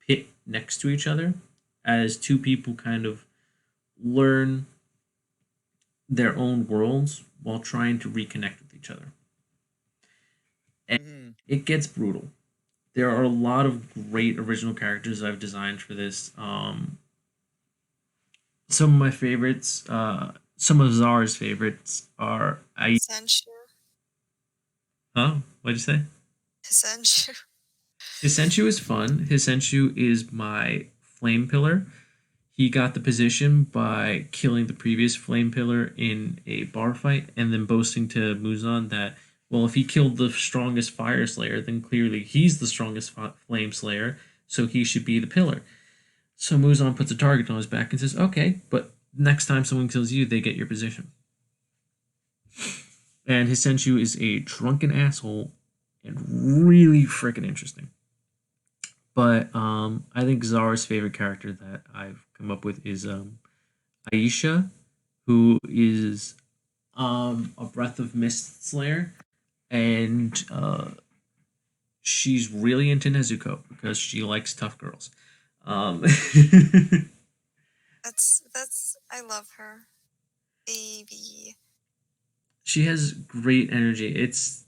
pit next to each other as two people kind of learn their own worlds while trying to reconnect with each other. And it gets brutal. There are a lot of great original characters I've designed for this. Some of my favorites, some of Zara's favorites are Hissenshu. Huh? What'd you say? Hissenshu. Hissenshu is fun. Hissenshu is my flame pillar. He got the position by killing the previous flame pillar in a bar fight and then boasting to Muzan that, well, if he killed the strongest fire slayer, then clearly he's the strongest flame slayer, so he should be the pillar. So Muzan puts a target on his back and says, okay, but next time someone kills you, they get your position. And Hissenshu is a drunken asshole and really freaking interesting. But I think Zara's favorite character that I've come up with is Aisha, who is a Breath of Mist Slayer, and she's really into Nezuko because she likes tough girls. That's I love her, baby. She has great energy. It's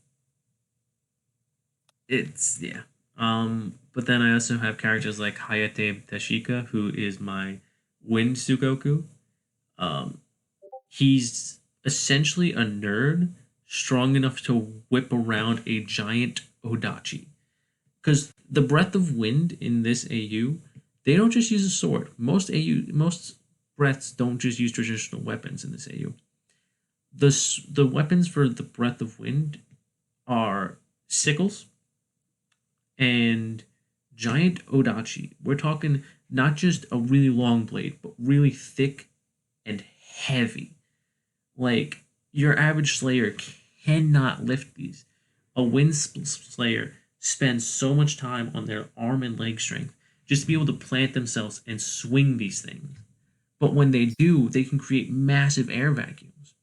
yeah. But then I also have characters like Hayate Tashika, who is my Wind Sugoku. He's essentially a nerd, strong enough to whip around a giant Odachi. Because the Breath of Wind in this AU, they don't just use a sword. Most breaths don't just use traditional weapons in this AU. The weapons for the Breath of Wind are sickles and giant odachi. We're talking not just a really long blade, but really thick and heavy. Like, your average slayer cannot lift these. A wind slayer spends so much time on their arm and leg strength just to be able to plant themselves and swing these things. But when they do, they can create massive air vacuums.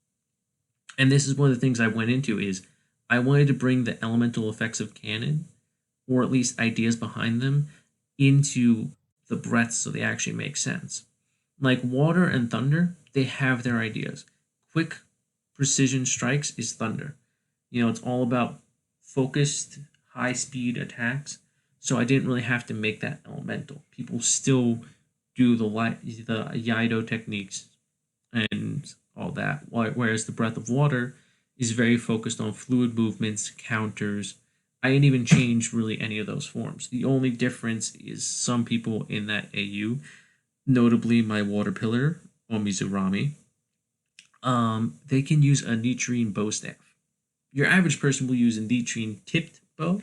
And this is one of the things I went into is I wanted to bring the elemental effects of canon, or at least ideas behind them, into the breaths so they actually make sense. Like water and thunder, they have their ideas. Quick precision strikes is thunder. It's all about focused, high speed attacks. So I didn't really have to make that elemental. People still do the Yaido techniques and all that. Whereas the breath of water is very focused on fluid movements, counters. I didn't even change really any of those forms. The only difference is some people in that AU, notably my water pillar, Omizurami, they can use a nitrine bow staff. Your average person will use a nitrine tipped bow.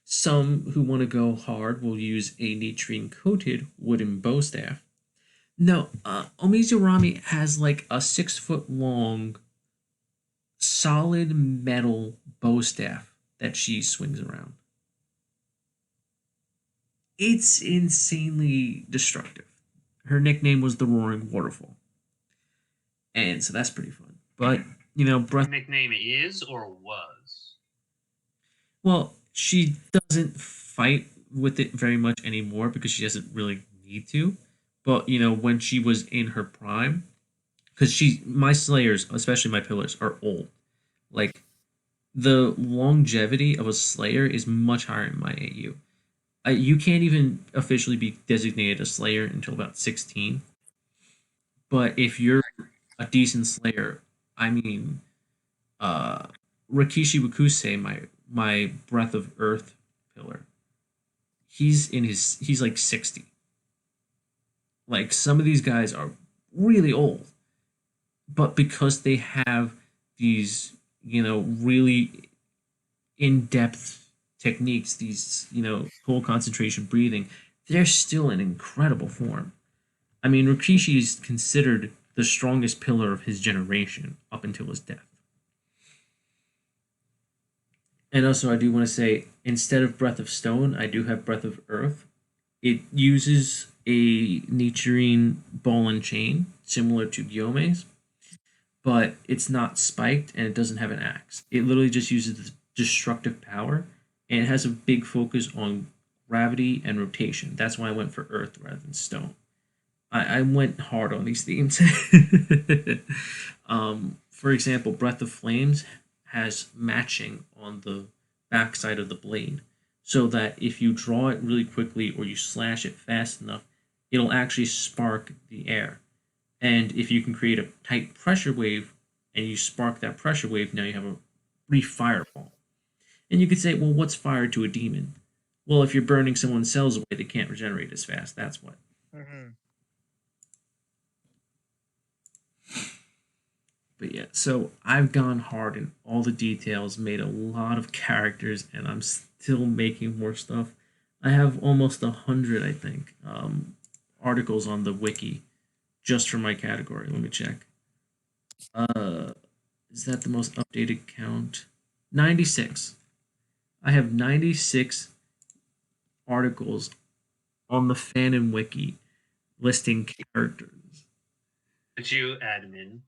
Some who want to go hard will use a nitrine coated wooden bow staff. No, Omizurami has like a 6 foot long solid metal bow staff that she swings around. It's insanely destructive. Her nickname was the Roaring Waterfall. And so that's pretty fun. But, Her nickname is or was? Well, she doesn't fight with it very much anymore because she doesn't really need to. But, when she was in her prime, because my slayers, especially my pillars, are old. Like, the longevity of a slayer is much higher in my AU. You can't even officially be designated a slayer until about 16. But if you're a decent slayer, I mean, Rikishi Wakuse, my Breath of Earth pillar, he's like 60. Like, some of these guys are really old, but because they have these, really in-depth techniques, these, full concentration breathing, they're still in incredible form. I mean, Rikishi is considered the strongest pillar of his generation up until his death. And also, I do want to say, instead of Breath of Stone, I do have Breath of Earth. It uses a Nichirin ball and chain, similar to Gyome's, but it's not spiked and it doesn't have an axe. It literally just uses the destructive power, and it has a big focus on gravity and rotation. That's why I went for Earth rather than Stone. I went hard on these themes. For example, Breath of Flames has matching on the backside of the blade, so that if you draw it really quickly or you slash it fast enough, it'll actually spark the air. And if you can create a tight pressure wave and you spark that pressure wave, now you have a brief fireball. And you could say, well, what's fire to a demon? Well, if you're burning someone's cells away, they can't regenerate as fast. That's what. Mm-hmm. But yeah, so I've gone hard in all the details, made a lot of characters, and I'm still making more stuff. I have almost 100, I think, articles on the wiki just for my category. Let me check. Is that the most updated count? 96. I have 96 articles on the Fanon wiki listing characters. But you admin.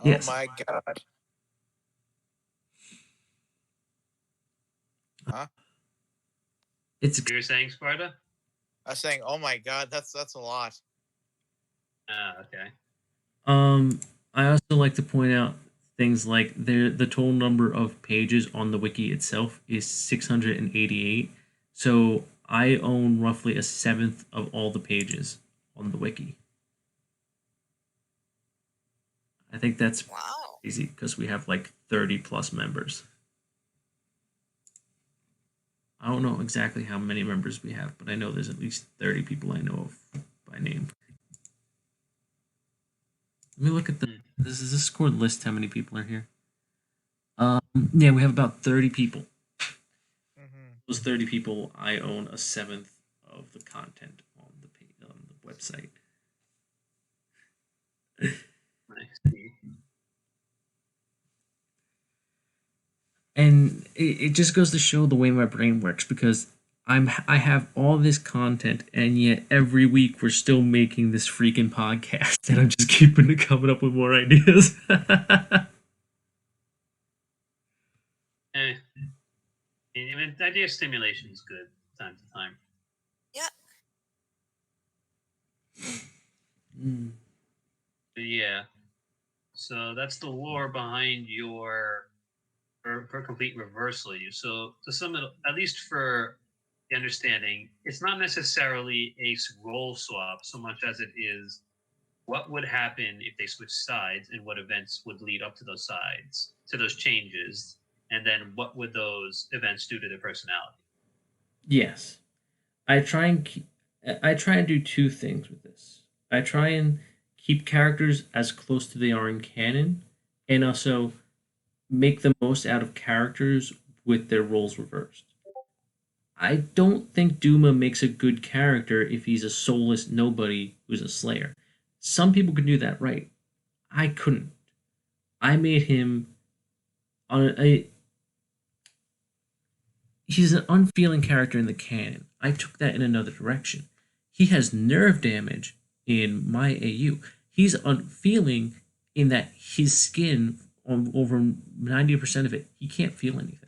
Yes. Oh my god. Huh? It's You were saying, Sparta? I was saying, oh my god, that's a lot. Okay. I also like to point out things like the total number of pages on the wiki itself is 688. So I own roughly a seventh of all the pages on the wiki. I think that's easy because we have like 30 plus members. I don't know exactly how many members we have, but I know there's at least 30 people I know of by name. Let me look at does this Discord list how many people are here? Yeah, we have about 30 people. Mm-hmm. those 30 people, I own a seventh of the content on the website. I see. And it just goes to show the way my brain works because I have all this content and yet every week we're still making this freaking podcast and I'm just keeping coming up with more ideas. I mean, idea stimulation is good time to time. Yeah. But yeah. So that's the lore behind your for complete reversal you. So to sum it, at least for the understanding, it's not necessarily a role swap so much as it is what would happen if they switch sides and what events would lead up to those sides, to those changes, and then what would those events do to their personality. Yes. I try and do two things with this. I try and keep characters as close to they are in canon and also make the most out of characters with their roles reversed. I don't think Duma makes a good character if he's a soulless nobody who's a slayer. Some people can do that right. I couldn't. I made him on a he's an unfeeling character in the canon. I took that in another direction. He has nerve damage in my AU. He's unfeeling in that his skin, on over 90% of it, he can't feel anything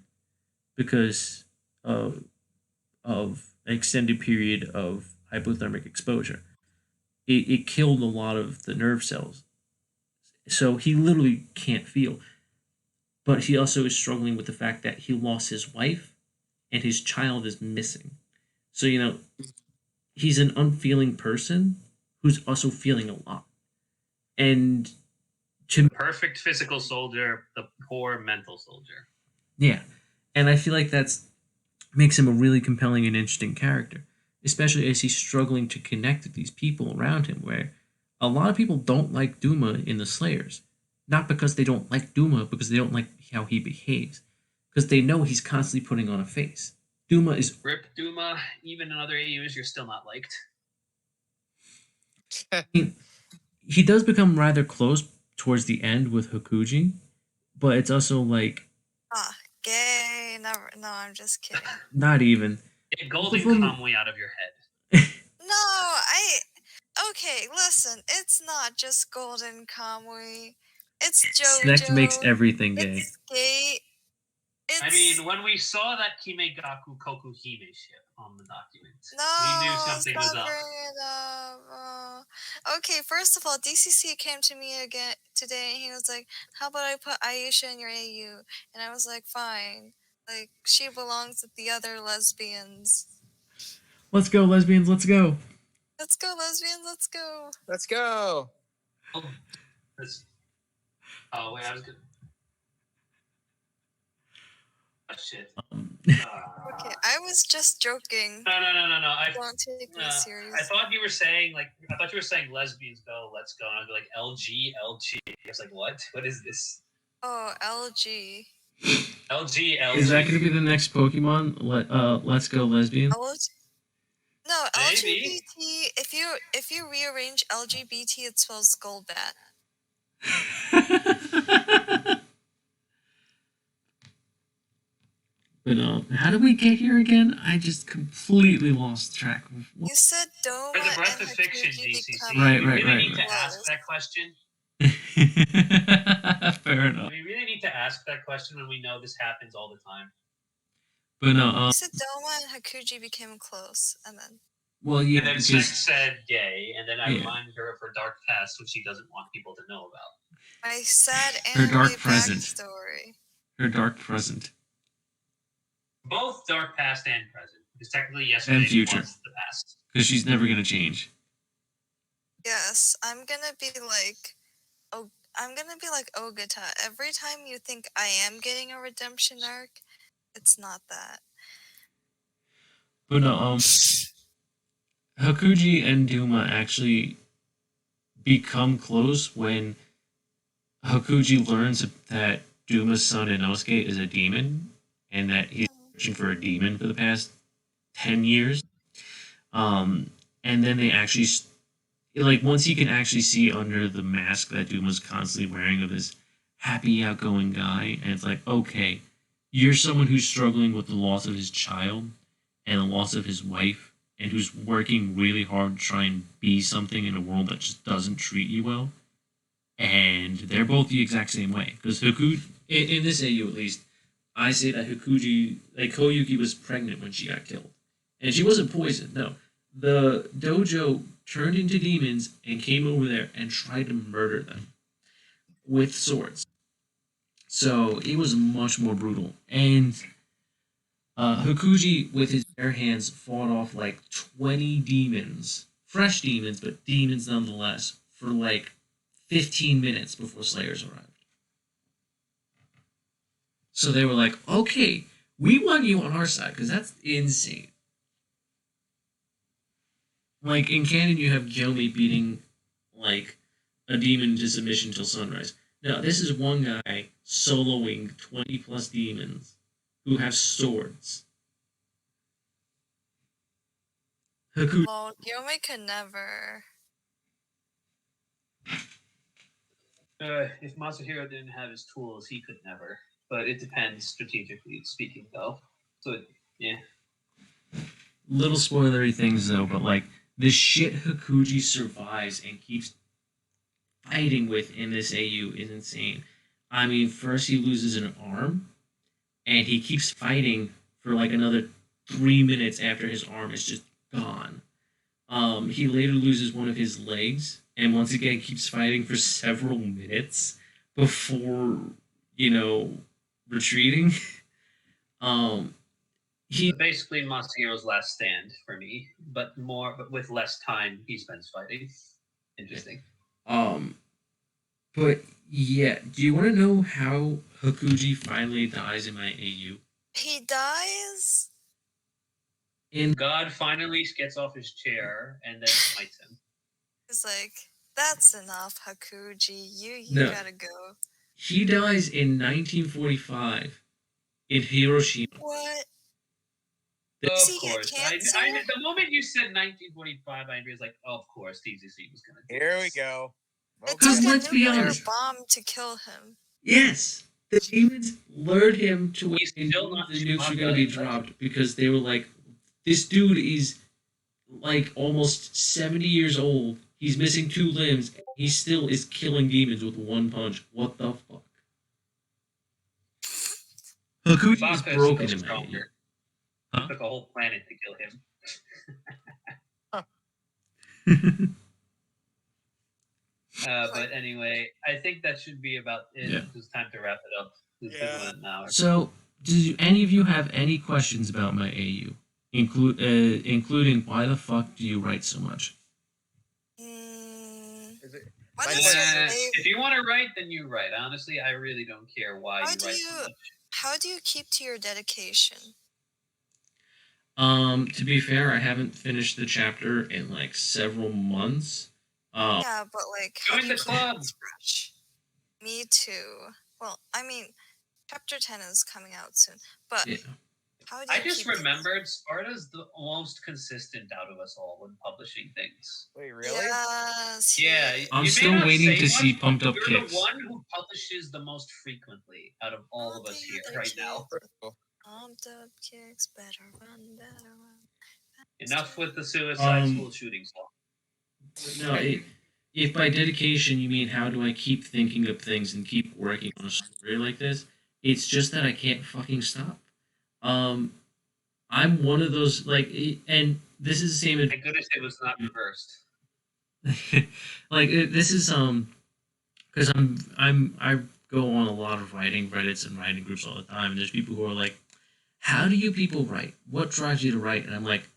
because of an extended period of hypothermic exposure. It killed a lot of the nerve cells. So he literally can't feel. But he also is struggling with the fact that he lost his wife and his child is missing. So, he's an unfeeling person who's also feeling a lot. And to Perfect physical soldier, the poor mental soldier. yeah. And I feel like that's makes him a really compelling and interesting character, especially as he's struggling to connect with these people around him where a lot of people don't like Duma in the Slayers. Not because they don't like Duma, because they don't like how he behaves. Because they know he's constantly putting on a face. Duma is Rip Duma, even in other AUs, you're still not liked. he does become rather close towards the end with Hakuji, but it's also like Gay. Never. No, I'm just kidding. not even. Get Golden Kamui out of your head. No, okay, listen, it's not just Golden Kamui. It's JoJo. Snack makes everything gay. It's gay. I mean, when we saw that Kimegaku Kokuhime ship on the document, no, we knew something was up. Okay, first of all, DCC came to me again today and he was like, how about I put Aisha in your AU? And I was like, fine. Like, she belongs with the other lesbians. Let's go, lesbians, let's go. Let's go, lesbians, let's go. Let's go. Oh, wait, I was good. Oh, shit. Okay, I was just joking. No. Don't take me serious. I thought you were saying, lesbians go, let's go. And I'd be like, LG. I was like, what? What is this? Oh, LG. LG. Is that going to be the next Pokemon? Let's go, lesbians. No, Maybe. LGBT. If you rearrange LGBT, it spells Skullbat. But how did we get here again? I just completely lost track of what. You said Doma For the breath and of fiction, Hakuji DCC. become Right, we really right, need right. to ask that question. Fair enough. We really need to ask that question when we know this happens all the time. But no, You said Doma and Hakuji became close, and then. well, yeah, And then because Sex said gay, and then I Yeah. reminded her of her dark past, which she doesn't want people to know about. My sad Her anime dark present. backstory. her dark present. Both dark past and present, because technically yesterday And future. was the past. Because she's never going to change. Yes, I'm gonna be like Ogata. Every time you think I am getting a redemption arc, it's not that. But no, Hakuji and Duma actually become close when Hakuji learns that Duma's son Inosuke is a demon, and that searching for a demon for the past 10 years. And then they actually, like, once he can actually see under the mask that Doom was constantly wearing of this happy, outgoing guy, and it's like, okay, you're someone who's struggling with the loss of his child and the loss of his wife, and who's working really hard to try and be something in a world that just doesn't treat you well. And they're both the exact same way. Because in this AU at least, I say that Koyuki was pregnant when she got killed. And she wasn't poisoned, no. The dojo turned into demons and came over there and tried to murder them with swords. So it was much more brutal. And Hakuji, with his bare hands, fought off like 20 demons. Fresh demons, but demons nonetheless, for like 15 minutes before Slayers arrived. So they were like, okay, we want you on our side, because that's insane. Like, in canon, you have Jomi beating, like, a demon to submission till sunrise. No, this is one guy soloing 20 plus demons who have swords. Haku. Well, Yome could never. If Masahiro didn't have his tools, he could never. But it depends strategically speaking, though. So, yeah. Little spoilery things, though, but, like, the shit Hakuji survives and keeps fighting with in this AU is insane. I mean, first he loses an arm, and he keeps fighting for like another 3 minutes after his arm is just gone. He later loses one of his legs, and once again keeps fighting for several minutes before, retreating. Basically Masahiro's last stand for me, but with less time he spends fighting. Interesting. But yeah, do you want to know how Hakuji finally dies in my AU? He dies? God finally gets off his chair and then smites him. It's like, that's enough, Hakuji. You No. gotta go. He dies in 1945 in Hiroshima. What? Of Does he course. get cancer? The moment you said 1945, I was like, oh, of course, TCC was going to do Here this. we go. It Because took a let's be nuclear honest. bomb to kill him. Yes, the demons lured him to where He's they still knew not the nukes were Chewbacca, going to be but- dropped because they were like, this dude is like almost 70 years old. He's missing 2 limbs. He still is killing demons with 1 punch. What the fuck? Hakuji is Chewbacca broken still in my stronger. Huh? It took a whole planet to kill him. But anyway, I think that should be about it. Yeah. It's time to wrap it up. Yeah. So, do any of you have any questions about my AU? Including why the fuck do you write so much? Is it, What My is your question- favorite? If you want to write, then you write. Honestly, I really don't care why How you do write you- so much. How do you keep to your dedication? To be fair, I haven't finished the chapter in like several months. Yeah, but like, how Join do you the keep club. it fresh? Me too. Well, I mean, chapter 10 is coming out soon, but Yeah. how do you I just keep it- remembered Sparta's the most consistent out of us all when publishing things. Wait, really? Yes. he Yeah, is. I'm you may still not waiting say to see much, but Pumped Up you're Kicks. the one who publishes the most frequently out of all of us the here other right now. kids Pumped up kicks, better run, better run. Enough with the suicide Um, school shooting song. No, if by dedication you mean how do I keep thinking of things and keep working on a story like this, it's just that I can't fucking stop. I'm one of those and this is the same. Thank goodness it was not reversed. This is because I go on a lot of writing Reddits and writing groups all the time, and there's people who are like, how do you people write? What drives you to write? And I'm like,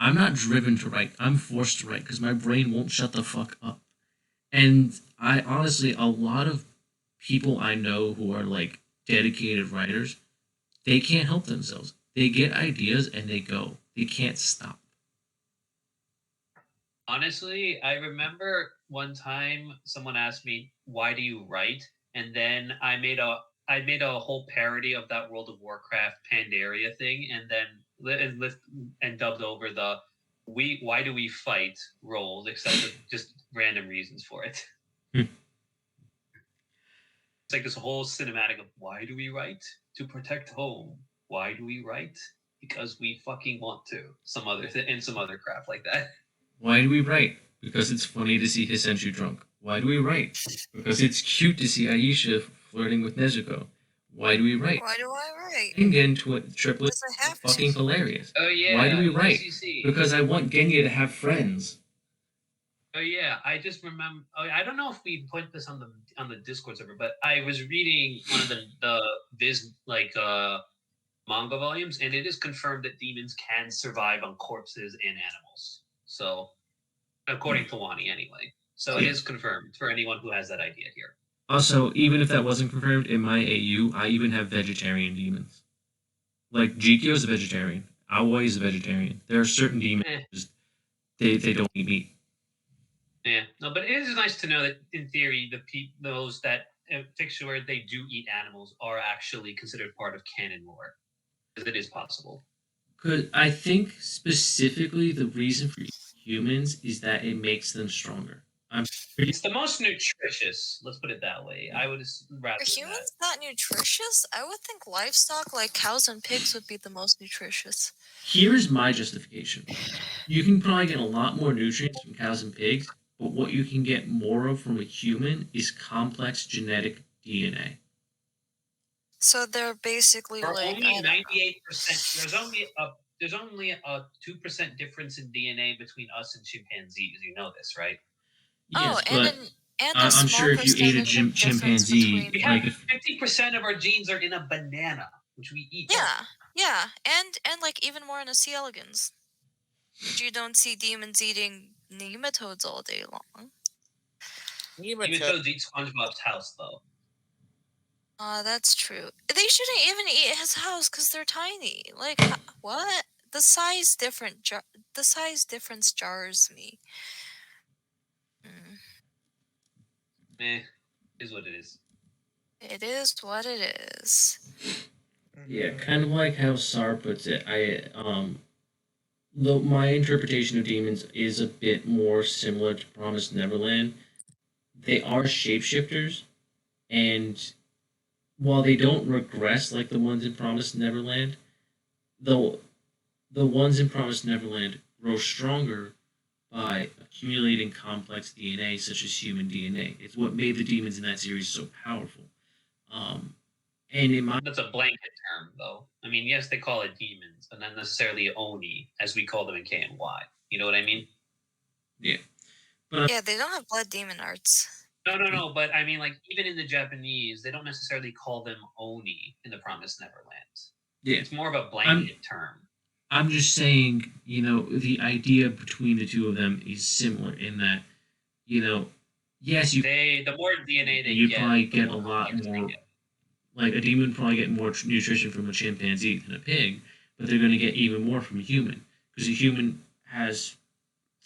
I'm not driven to write. I'm forced to write because my brain won't shut the fuck up. And I honestly, a lot of people I know who are like dedicated writers, they can't help themselves. They get ideas and they go. They can't stop. Honestly, I remember one time someone asked me, why do you write? And then I made a I made a whole parody of that World of Warcraft Pandaria thing, and then and dubbed over the why do we fight roles, except with just random reasons for it. It's like this whole cinematic of why do we write? To protect home. Why do we write? Because we fucking want to. Some other and some other crap like that. Why do we write? Because it's funny to see Hisenju drunk. Why do we write? Because it's cute to see Aisha flirting with Nezuko. Why do we write? Why do I write? Gengen triplets Does I have to? fucking hilarious. Oh yeah. Why do we write? UCC. Because I want Genge to have friends. Oh yeah, I just remember. I don't know if we put this on the Discord server, but I was reading one of the Viz manga volumes, and it is confirmed that demons can survive on corpses and animals. So, according to Wani, anyway. So it is confirmed for anyone who has that idea here. Also, even if that wasn't confirmed, in my AU, I even have vegetarian demons. Like, Jikyo is a vegetarian. Aoi is a vegetarian. There are certain demons, they don't eat meat. Yeah, no, but it is nice to know that, in theory, those that fiction where they do eat animals are actually considered part of canon lore, because it is possible. Because I think specifically the reason for humans is that it makes them stronger. It's the most nutritious. Let's put it that way. I would rather. Are humans not nutritious? I would think livestock like cows and pigs would be the most nutritious. Here is my justification. You can probably get a lot more nutrients from cows and pigs, but what you can get more of from a human is complex genetic DNA. So they're basically For like only 98%. There's only a 2% difference in DNA between us and chimpanzees. You know this, right? Yes, but and I'm sure if you ate a chimpanzee, we have 50% of our genes are in a banana, which we eat. Yeah, and like even more in the C. elegans. You don't see demons eating nematodes all day long. Nematodes eat SpongeBob's house, though. That's true. They shouldn't even eat his house because they're tiny. Like what? The size difference jars me. Is what it is. It is what it is. Yeah, kind of like how Sar puts it. My interpretation of demons is a bit more similar to Promised Neverland. They are shapeshifters, and while they don't regress like the ones in Promised Neverland, the ones in Promised Neverland grow stronger by accumulating complex DNA, such as human DNA. It's what made the demons in that series so powerful. And that's a blanket term, though. I mean, yes, they call it demons, but not necessarily Oni, as we call them in KNY. You know what I mean? Yeah. Yeah, they don't have blood demon arts. No. But I mean, like, even in the Japanese, they don't necessarily call them Oni in the Promised Neverland. Yeah. It's more of a blanket term. I'm just saying, the idea between the two of them is similar in that, yes, the more DNA they you get, probably get a lot more. Like a demon would probably get more nutrition from a chimpanzee than a pig, but they're going to get even more from a human because a human has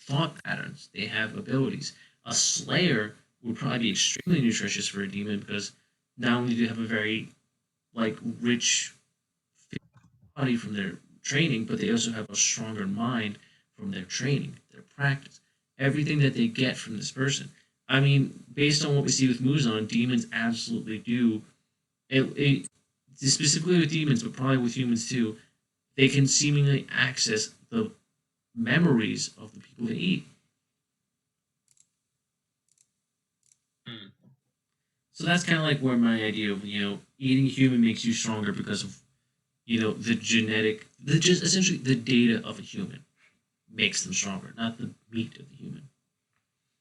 thought patterns. They have abilities. A slayer would probably be extremely nutritious for a demon because not only do they have a very rich body from their training, but they also have a stronger mind from their training, their practice, everything that they get from this person. I mean, based on what we see with Muzan, demons absolutely do. Specifically with demons, but probably with humans too, they can seemingly access the memories of the people they eat. So that's kind of like where my idea of eating a human makes you stronger because of the genetic, just essentially the data of a human makes them stronger, not the meat of the human.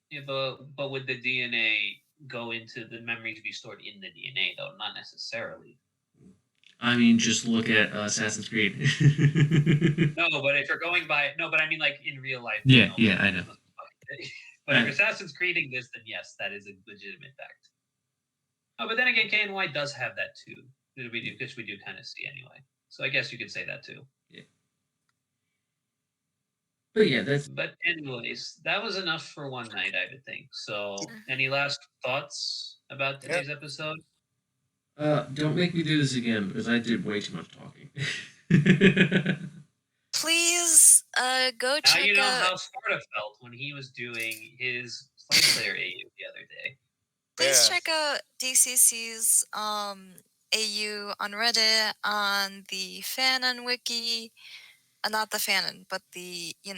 Yeah, but would the DNA go into the memories be stored in the DNA though? Not necessarily. I mean, just look at Assassin's Creed. No, but if you're going by but I mean like in real life. Yeah, I know. But if Assassin's Creeding this, then yes, that is a legitimate fact. Oh, but then again, KNY does have that too. Which we do kind of see anyway. So I guess you could say that too. Yeah. But yeah, But anyways, that was enough for one night, I would think. So, any last thoughts about today's episode? Don't make me do this again because I did way too much talking. Please, go Now check you know out. how Sparta felt when he was doing his Flame Slayer AU the other day. Please Yes. check out DCC's AU on Reddit, on the Fanon wiki. Not the Fanon, but the The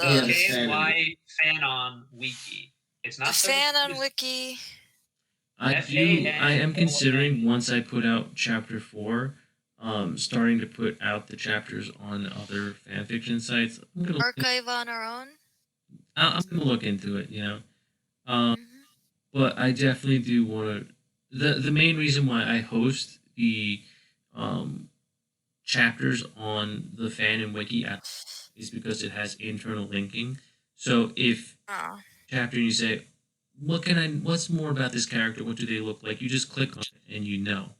Yeah, the the KNY Fanon Wiki. It's the not the Fanon wiki. I am considering once I put out chapter 4, starting to put out the chapters on other fanfiction sites. Archive on our own. I'm gonna look into it, Um, Mhm. but I definitely do want to. The main reason why I host the um, chapters on the fan and wiki app is because it has internal linking. So if Oh, chapter and you say, what's more about this character? What do they look like? You just click on it and you know.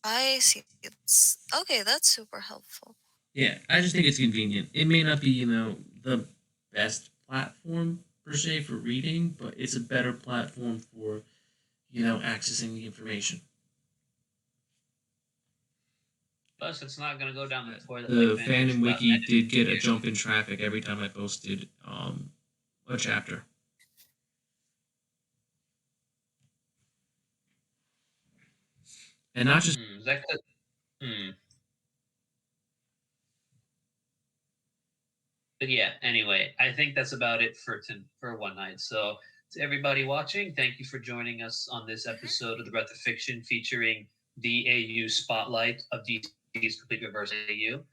I see. It's okay. That's super helpful. Yeah, I just think it's convenient. It may not be, the best platform per se for reading, but it's a better platform for, accessing the information. Plus, it's not going to go down the toilet The like fan and fanfiction about wiki editing did get a videos. jump in traffic every time I posted a chapter. And not just Is that good? But yeah, anyway, I think that's about it for one night. So to everybody watching, thank you for joining us on this episode of the Breath of Fiction featuring the AU spotlight of DC's Complete Reverse AU.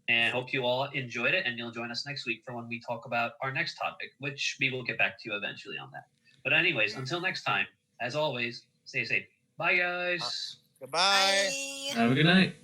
And hope you all enjoyed it, and you'll join us next week for when we talk about our next topic, which we will get back to you eventually on that. But anyways, until next time, as always, stay safe. Bye, guys. Goodbye. Bye. have a good night.